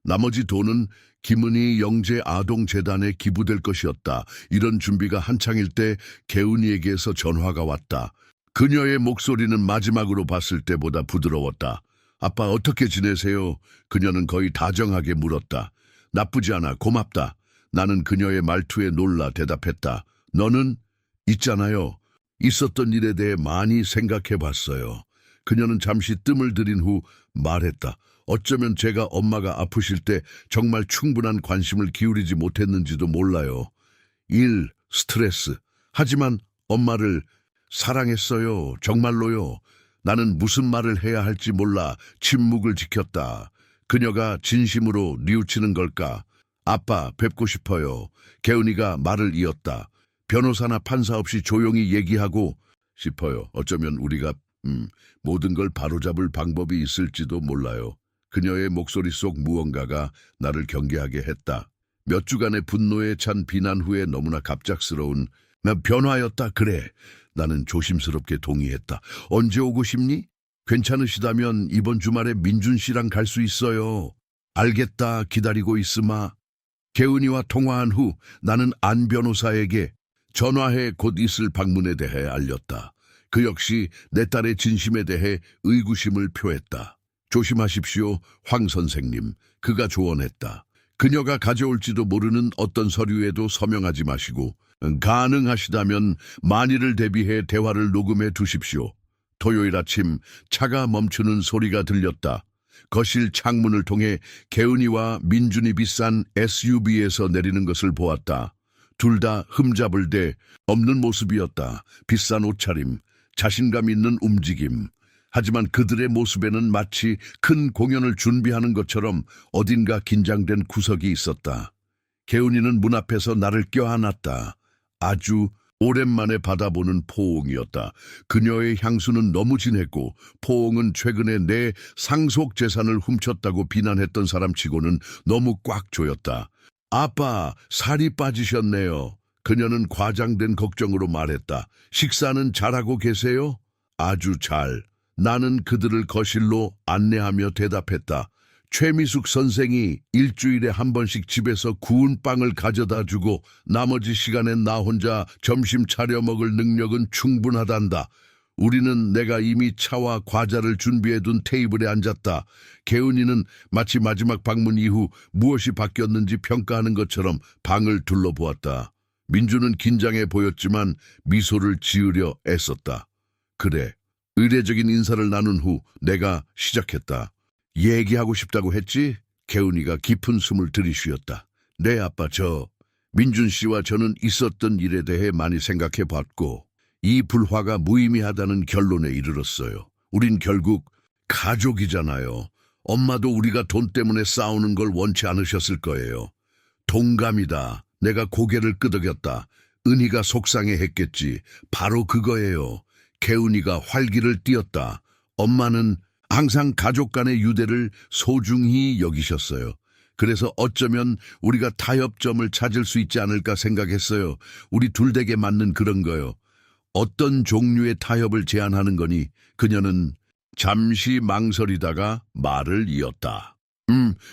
나머지 돈은 김은희 영재 아동재단에 기부될 것이었다. 이런 준비가 한창일 때 개운이에게서 전화가 왔다. 그녀의 목소리는 마지막으로 봤을 때보다 부드러웠다. 아빠 어떻게 지내세요? 그녀는 거의 다정하게 물었다. 나쁘지 않아, 고맙다. 나는 그녀의 말투에 놀라 대답했다. 너는? 있잖아요. 있었던 일에 대해 많이 생각해 봤어요. 그녀는 잠시 뜸을 들인 후 말했다. 어쩌면 제가 엄마가 아프실 때 정말 충분한 관심을 기울이지 못했는지도 몰라요. 일, 스트레스. 하지만 엄마를 사랑했어요. 정말로요. 나는 무슨 말을 해야 할지 몰라 침묵을 지켰다. 그녀가 진심으로 뉘우치는 걸까? 아빠, 뵙고 싶어요. 개은이가 말을 이었다. 변호사나 판사 없이 조용히 얘기하고 싶어요. 어쩌면 우리가 모든 걸 바로잡을 방법이 있을지도 몰라요. 그녀의 목소리 속 무언가가 나를 경계하게 했다. 몇 주간의 분노에 찬 비난 후에 너무나 갑작스러운 변화였다. 그래. 나는 조심스럽게 동의했다. 언제 오고 싶니? 괜찮으시다면 이번 주말에 민준 씨랑 갈 수 있어요. 알겠다. 기다리고 있으마. 개은이와 통화한 후 나는 안 변호사에게 전화해 곧 있을 방문에 대해 알렸다. 그 역시 내 딸의 진심에 대해 의구심을 표했다. 조심하십시오, 황 선생님. 그가 조언했다. 그녀가 가져올지도 모르는 어떤 서류에도 서명하지 마시고 가능하시다면 만일을 대비해 대화를 녹음해 두십시오. 토요일 아침 차가 멈추는 소리가 들렸다. 거실 창문을 통해 개은이와 민준이 비싼 SUV에서 내리는 것을 보았다. 둘 다 흠잡을 데 없는 모습이었다. 비싼 옷차림, 자신감 있는 움직임. 하지만 그들의 모습에는 마치 큰 공연을 준비하는 것처럼 어딘가 긴장된 구석이 있었다. 개은이는 문 앞에서 나를 껴안았다. 아주 오랜만에 받아보는 포옹이었다. 그녀의 향수는 너무 진했고 포옹은 최근에 내 상속 재산을 훔쳤다고 비난했던 사람치고는 너무 꽉 조였다. 아빠, 살이 빠지셨네요. 그녀는 과장된 걱정으로 말했다. 식사는 잘하고 계세요? 아주 잘. 나는 그들을 거실로 안내하며 대답했다. 최미숙 선생이 일주일에 한 번씩 집에서 구운 빵을 가져다 주고 나머지 시간엔 나 혼자 점심 차려 먹을 능력은 충분하단다. 우리는 내가 이미 차와 과자를 준비해둔 테이블에 앉았다. 개은이는 마치 마지막 방문 이후 무엇이 바뀌었는지 평가하는 것처럼 방을 둘러보았다. 민주는 긴장해 보였지만 미소를 지으려 애썼다. 그래, 의례적인 인사를 나눈 후 내가 시작했다. 얘기하고 싶다고 했지? 개운이가 깊은 숨을 들이쉬었다. 네, 아빠, 민준 씨와 저는 있었던 일에 대해 많이 생각해 봤고, 이 불화가 무의미하다는 결론에 이르렀어요. 우린 결국 가족이잖아요. 엄마도 우리가 돈 때문에 싸우는 걸 원치 않으셨을 거예요. 동감이다. 내가 고개를 끄덕였다. 은희가 속상해했겠지. 바로 그거예요. 개운이가 활기를 띠었다. 엄마는 항상 가족 간의 유대를 소중히 여기셨어요. 그래서 어쩌면 우리가 타협점을 찾을 수 있지 않을까 생각했어요. 우리 둘 댁에 맞는 그런 거요. 어떤 종류의 타협을 제안하는 거니? 그녀는 잠시 망설이다가 말을 이었다.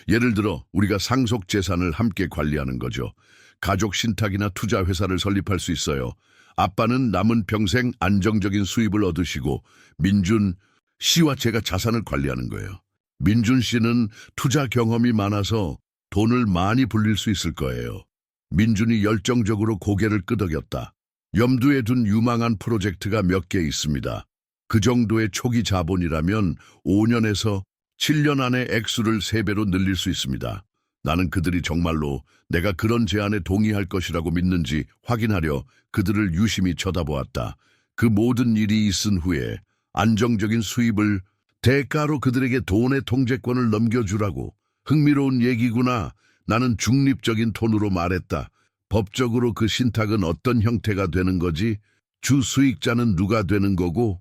예를 들어 우리가 상속 재산을 함께 관리하는 거죠. 가족 신탁이나 투자 회사를 설립할 수 있어요. 아빠는 남은 평생 안정적인 수입을 얻으시고 민준 씨와 제가 자산을 관리하는 거예요. 민준 씨는 투자 경험이 많아서 돈을 많이 불릴 수 있을 거예요. 민준이 열정적으로 고개를 끄덕였다. 염두에 둔 유망한 프로젝트가 몇 개 있습니다. 그 정도의 초기 자본이라면 5년에서 7년 안에 액수를 3배로 늘릴 수 있습니다. 나는 그들이 정말로 내가 그런 제안에 동의할 것이라고 믿는지 확인하려 그들을 유심히 쳐다보았다. 그 모든 일이 있은 후에 안정적인 수입을 대가로 그들에게 돈의 통제권을 넘겨주라고. 흥미로운 얘기구나. 나는 중립적인 톤으로 말했다. 법적으로 그 신탁은 어떤 형태가 되는 거지? 주 수익자는 누가 되는 거고?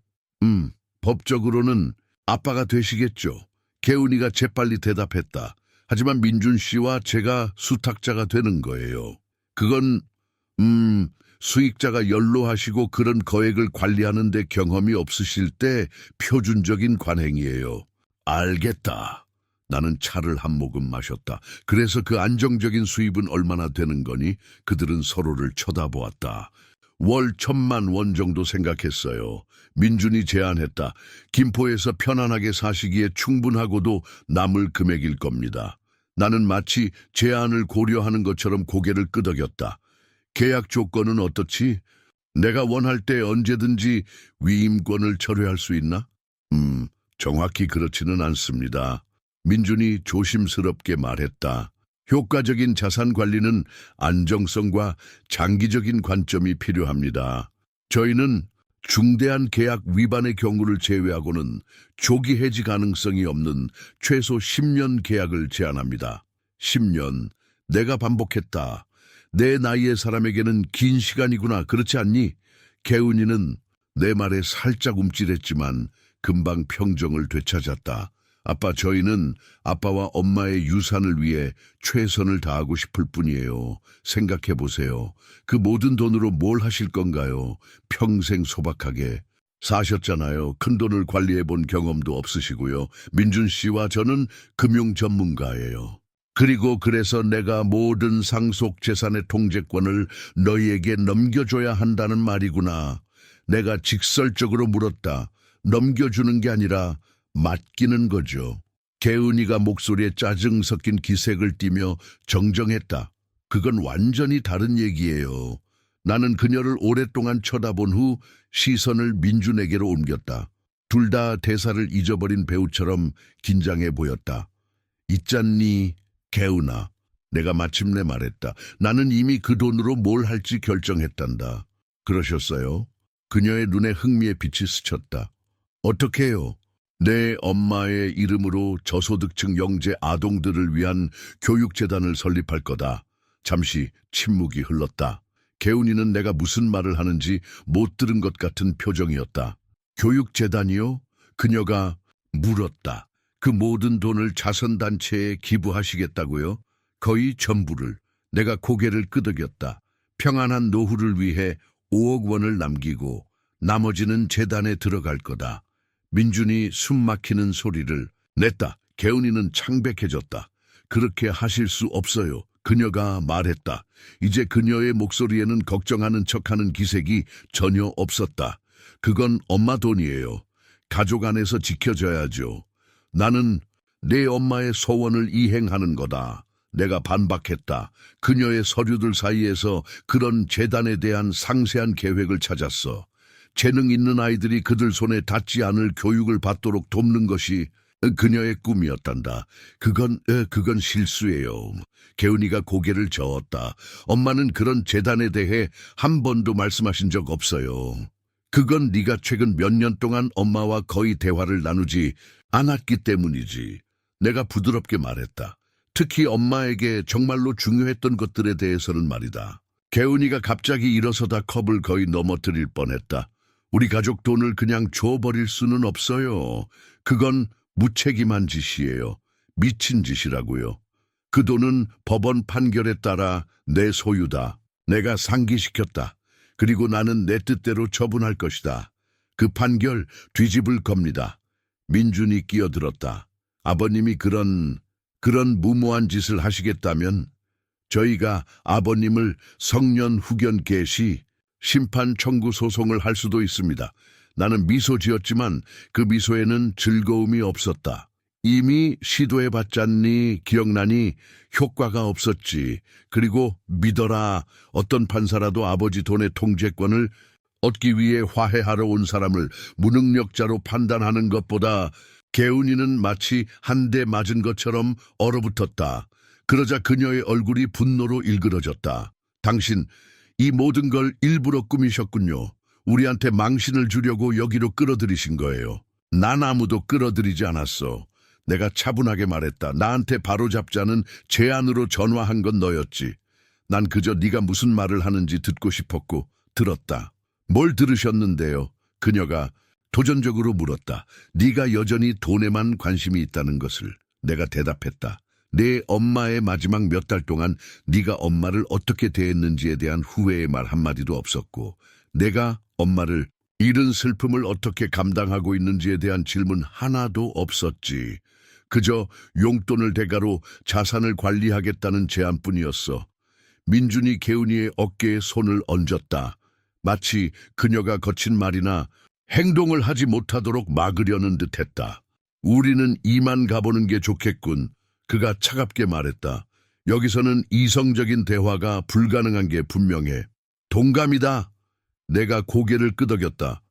법적으로는 아빠가 되시겠죠. 개운이가 재빨리 대답했다. 하지만 민준 씨와 제가 수탁자가 되는 거예요. 그건 수익자가 연로하시고 그런 거액을 관리하는 데 경험이 없으실 때 표준적인 관행이에요. 알겠다. 나는 차를 한 모금 마셨다. 그래서 그 안정적인 수입은 얼마나 되는 거니? 그들은 서로를 쳐다보았다. 월 1,000만 원 정도 생각했어요. 민준이 제안했다. 김포에서 편안하게 사시기에 충분하고도 남을 금액일 겁니다. 나는 마치 제안을 고려하는 것처럼 고개를 끄덕였다. 계약 조건은 어떻지? 내가 원할 때 언제든지 위임권을 철회할 수 있나? 정확히 그렇지는 않습니다. 민준이 조심스럽게 말했다. 효과적인 자산 관리는 안정성과 장기적인 관점이 필요합니다. 저희는 중대한 계약 위반의 경우를 제외하고는 조기 해지 가능성이 없는 최소 10년 계약을 제안합니다. 10년. 내가 반복했다. 내 나이의 사람에게는 긴 시간이구나. 그렇지 않니? 개운이는 내 말에 살짝 움찔했지만 금방 평정을 되찾았다. 아빠, 저희는 아빠와 엄마의 유산을 위해 최선을 다하고 싶을 뿐이에요. 생각해 보세요. 그 모든 돈으로 뭘 하실 건가요? 평생 소박하게 사셨잖아요. 큰 돈을 관리해 본 경험도 없으시고요. 민준 씨와 저는 금융 전문가예요. 그래서 내가 모든 상속 재산의 통제권을 너희에게 넘겨줘야 한다는 말이구나. 내가 직설적으로 물었다. 넘겨주는 게 아니라 맡기는 거죠. 개은이가 목소리에 짜증 섞인 기색을 띠며 정정했다. 그건 완전히 다른 얘기예요. 나는 그녀를 오랫동안 쳐다본 후 시선을 민준에게로 옮겼다. 둘 다 대사를 잊어버린 배우처럼 긴장해 보였다. 있잖니, 개은아. 내가 마침내 말했다. 나는 이미 그 돈으로 뭘 할지 결정했단다. 그러셨어요? 그녀의 눈에 흥미의 빛이 스쳤다. 어떻게 해요? 내 엄마의 이름으로 저소득층 영재 아동들을 위한 교육재단을 설립할 거다. 잠시 침묵이 흘렀다. 개운이는 내가 무슨 말을 하는지 못 들은 것 같은 표정이었다. 교육재단이요? 그녀가 물었다. 그 모든 돈을 자선단체에 기부하시겠다고요? 거의 전부를. 내가 고개를 끄덕였다. 평안한 노후를 위해 5억 원을 남기고 나머지는 재단에 들어갈 거다. 민준이 숨 막히는 소리를 냈다. 개운이는 창백해졌다. 그렇게 하실 수 없어요. 그녀가 말했다. 이제 그녀의 목소리에는 걱정하는 척하는 기색이 전혀 없었다. 그건 엄마 돈이에요. 가족 안에서 지켜져야죠. 나는 내 엄마의 소원을 이행하는 거다. 내가 반박했다. 그녀의 서류들 사이에서 그런 재단에 대한 상세한 계획을 찾았어. 재능 있는 아이들이 그들 손에 닿지 않을 교육을 받도록 돕는 것이 그녀의 꿈이었단다. 그건 실수예요. 개은이가 고개를 저었다. 엄마는 그런 재단에 대해 한 번도 말씀하신 적 없어요. 그건 네가 최근 몇 년 동안 엄마와 거의 대화를 나누지 않았기 때문이지. 내가 부드럽게 말했다. 특히 엄마에게 정말로 중요했던 것들에 대해서는 말이다. 개은이가 갑자기 일어서다 컵을 거의 넘어뜨릴 뻔했다. 우리 가족 돈을 그냥 줘버릴 수는 없어요. 그건 무책임한 짓이에요. 미친 짓이라고요. 그 돈은 법원 판결에 따라 내 소유다. 내가 상기시켰다. 그리고 나는 내 뜻대로 처분할 것이다. 그 판결 뒤집을 겁니다. 민준이 끼어들었다. 아버님이 그런 무모한 짓을 하시겠다면 저희가 아버님을 성년 후견 개시, 심판 청구 소송을 할 수도 있습니다. 나는 미소 지었지만 그 미소에는 즐거움이 없었다. 이미 시도해봤잖니, 기억나니? 효과가 없었지. 그리고 믿어라, 어떤 판사라도 아버지 돈의 통제권을 얻기 위해 화해하러 온 사람을 무능력자로 판단하는 것보다 개운이는 마치 한 대 맞은 것처럼 얼어붙었다. 그러자 그녀의 얼굴이 분노로 일그러졌다. 당신, 이 모든 걸 일부러 꾸미셨군요. 우리한테 망신을 주려고 여기로 끌어들이신 거예요. 난 아무도 끌어들이지 않았어. 내가 차분하게 말했다. 나한테 바로잡자는 제안으로 전화한 건 너였지. 난 그저 네가 무슨 말을 하는지 듣고 싶었고 들었다. 뭘 들으셨는데요? 그녀가 도전적으로 물었다. 네가 여전히 돈에만 관심이 있다는 것을. 내가 대답했다. 내 엄마의 마지막 몇 달 동안 네가 엄마를 어떻게 대했는지에 대한 후회의 말 한마디도 없었고 내가 엄마를 잃은 슬픔을 어떻게 감당하고 있는지에 대한 질문 하나도 없었지. 그저 용돈을 대가로 자산을 관리하겠다는 제안뿐이었어. 민준이 개은이의 어깨에 손을 얹었다. 마치 그녀가 거친 말이나 행동을 하지 못하도록 막으려는 듯했다. 우리는 이만 가보는 게 좋겠군. 그가 차갑게 말했다. 여기서는 이성적인 대화가 불가능한 게 분명해. 동감이다. 내가 고개를 끄덕였다.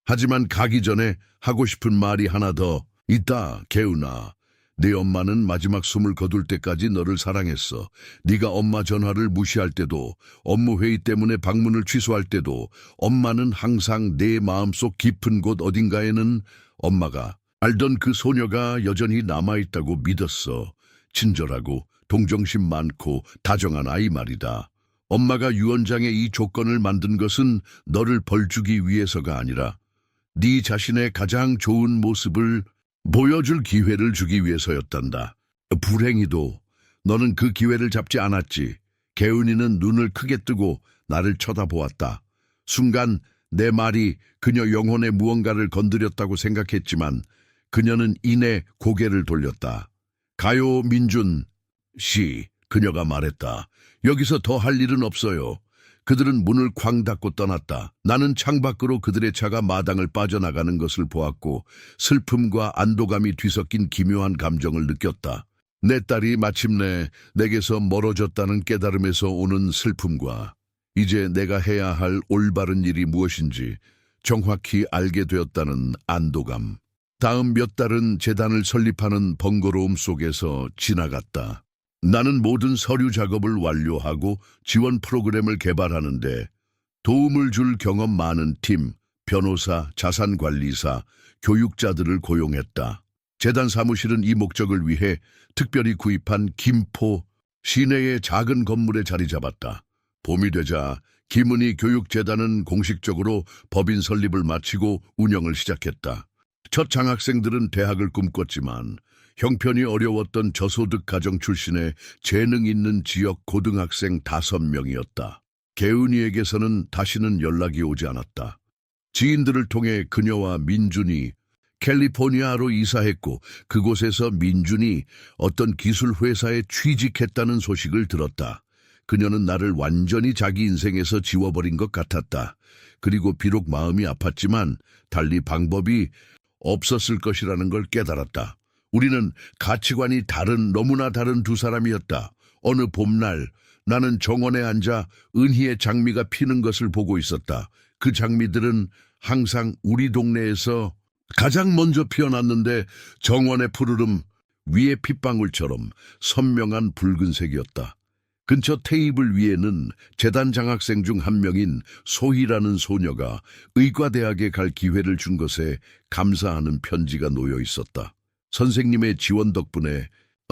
하지만 가기 전에 하고 싶은 말이 하나 더 있다, 개은아. 네 엄마는 마지막 숨을 거둘 때까지 너를 사랑했어. 네가 엄마 전화를 무시할 때도, 업무 회의 때문에 방문을 취소할 때도 엄마는 항상 내 마음속 깊은 곳 어딘가에는 엄마가 알던 그 소녀가 여전히 남아있다고 믿었어. 친절하고 동정심 많고 다정한 아이 말이다. 엄마가 유언장에 이 조건을 만든 것은 너를 벌주기 위해서가 아니라 네 자신의 가장 좋은 모습을 보여줄 기회를 주기 위해서였단다. 불행히도 너는 그 기회를 잡지 않았지. 개은이는 눈을 크게 뜨고 나를 쳐다보았다. 순간 내 말이 그녀 영혼의 무언가를 건드렸다고 생각했지만 그녀는 이내 고개를 돌렸다. 가요, 민준 씨, 그녀가 말했다. 여기서 더 할 일은 없어요. 그들은 문을 쾅 닫고 떠났다. 나는 창밖으로 그들의 차가 마당을 빠져나가는 것을 보았고 슬픔과 안도감이 뒤섞인 기묘한 감정을 느꼈다. 내 딸이 마침내 내게서 멀어졌다는 깨달음에서 오는 슬픔과 이제 내가 해야 할 올바른 일이 무엇인지 정확히 알게 되었다는 안도감. 다음 몇 달은 재단을 설립하는 번거로움 속에서 지나갔다. 나는 모든 서류 작업을 완료하고 지원 프로그램을 개발하는데 도움을 줄 경험 많은 팀, 변호사, 자산관리사, 교육자들을 고용했다. 재단 사무실은 이 목적을 위해 특별히 구입한 김포 시내의 작은 건물에 자리 잡았다. 봄이 되자 김은희 교육재단은 공식적으로 법인 설립을 마치고 운영을 시작했다. 첫 장학생들은 대학을 꿈꿨지만 형편이 어려웠던 저소득 가정 출신의 재능 있는 지역 고등학생 5명이었다. 개은이에게서는 다시는 연락이 오지 않았다. 지인들을 통해 그녀와 민준이 캘리포니아로 이사했고 그곳에서 민준이 어떤 기술 회사에 취직했다는 소식을 들었다. 그녀는 나를 완전히 자기 인생에서 지워버린 것 같았다. 그리고 비록 마음이 아팠지만 달리 방법이 없었을 것이라는 걸 깨달았다. 우리는 가치관이 너무나 다른 두 사람이었다. 어느 봄날 나는 정원에 앉아 은희의 장미가 피는 것을 보고 있었다. 그 장미들은 항상 우리 동네에서 가장 먼저 피어났는데 정원의 푸르름 위에 핏방울처럼 선명한 붉은색이었다. 근처 테이블 위에는 재단 장학생 중 한 명인 소희라는 소녀가 의과대학에 갈 기회를 준 것에 감사하는 편지가 놓여 있었다. 선생님의 지원 덕분에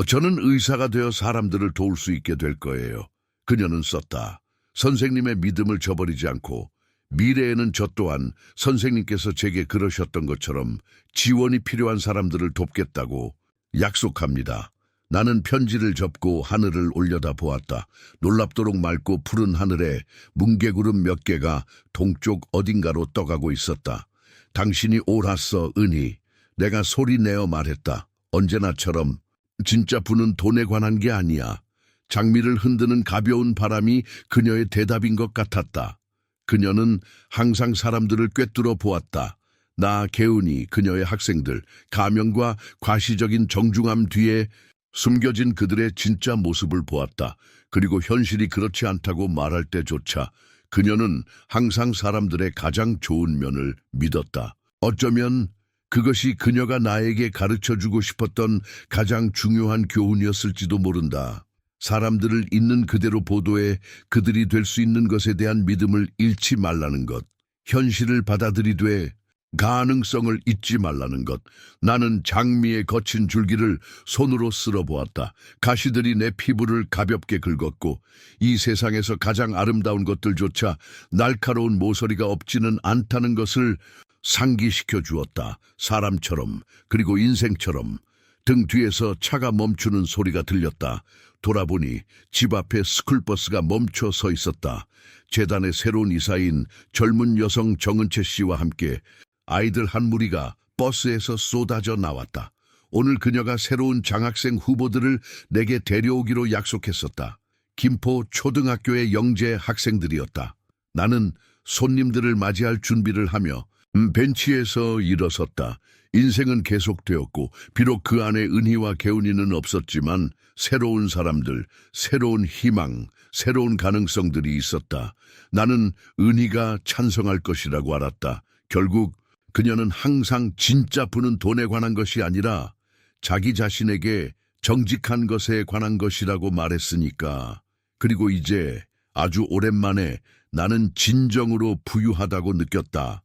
저는 의사가 되어 사람들을 도울 수 있게 될 거예요. 그녀는 썼다. 선생님의 믿음을 저버리지 않고 미래에는 저 또한 선생님께서 제게 그러셨던 것처럼 지원이 필요한 사람들을 돕겠다고 약속합니다. 나는 편지를 접고 하늘을 올려다 보았다. 놀랍도록 맑고 푸른 하늘에 뭉게구름 몇 개가 동쪽 어딘가로 떠가고 있었다. 당신이 옳았어, 은희. 내가 소리내어 말했다. 언제나처럼 진짜 부는 돈에 관한 게 아니야. 장미를 흔드는 가벼운 바람이 그녀의 대답인 것 같았다. 그녀는 항상 사람들을 꿰뚫어 보았다. 나, 개운이, 그녀의 학생들, 가면과 과시적인 정중함 뒤에 숨겨진 그들의 진짜 모습을 보았다. 그리고 현실이 그렇지 않다고 말할 때조차 그녀는 항상 사람들의 가장 좋은 면을 믿었다. 어쩌면 그것이 그녀가 나에게 가르쳐주고 싶었던 가장 중요한 교훈이었을지도 모른다. 사람들을 있는 그대로 보도해 그들이 될 수 있는 것에 대한 믿음을 잃지 말라는 것. 현실을 받아들이되 가능성을 잊지 말라는 것. 나는 장미의 거친 줄기를 손으로 쓸어보았다. 가시들이 내 피부를 가볍게 긁었고 이 세상에서 가장 아름다운 것들조차 날카로운 모서리가 없지는 않다는 것을 상기시켜 주었다. 사람처럼, 그리고 인생처럼. 등 뒤에서 차가 멈추는 소리가 들렸다. 돌아보니 집 앞에 스쿨버스가 멈춰 서 있었다. 재단의 새로운 이사인 젊은 여성 정은채 씨와 함께 아이들 한 무리가 버스에서 쏟아져 나왔다. 오늘 그녀가 새로운 장학생 후보들을 내게 데려오기로 약속했었다. 김포 초등학교의 영재 학생들이었다. 나는 손님들을 맞이할 준비를 하며 벤치에서 일어섰다. 인생은 계속되었고 비록 그 안에 은희와 개운이는 없었지만 새로운 사람들, 새로운 희망, 새로운 가능성들이 있었다. 나는 은희가 찬성할 것이라고 알았다. 결국 그녀는 항상 진짜 부는 돈에 관한 것이 아니라 자기 자신에게 정직한 것에 관한 것이라고 말했으니까. 그리고 이제 아주 오랜만에 나는 진정으로 부유하다고 느꼈다.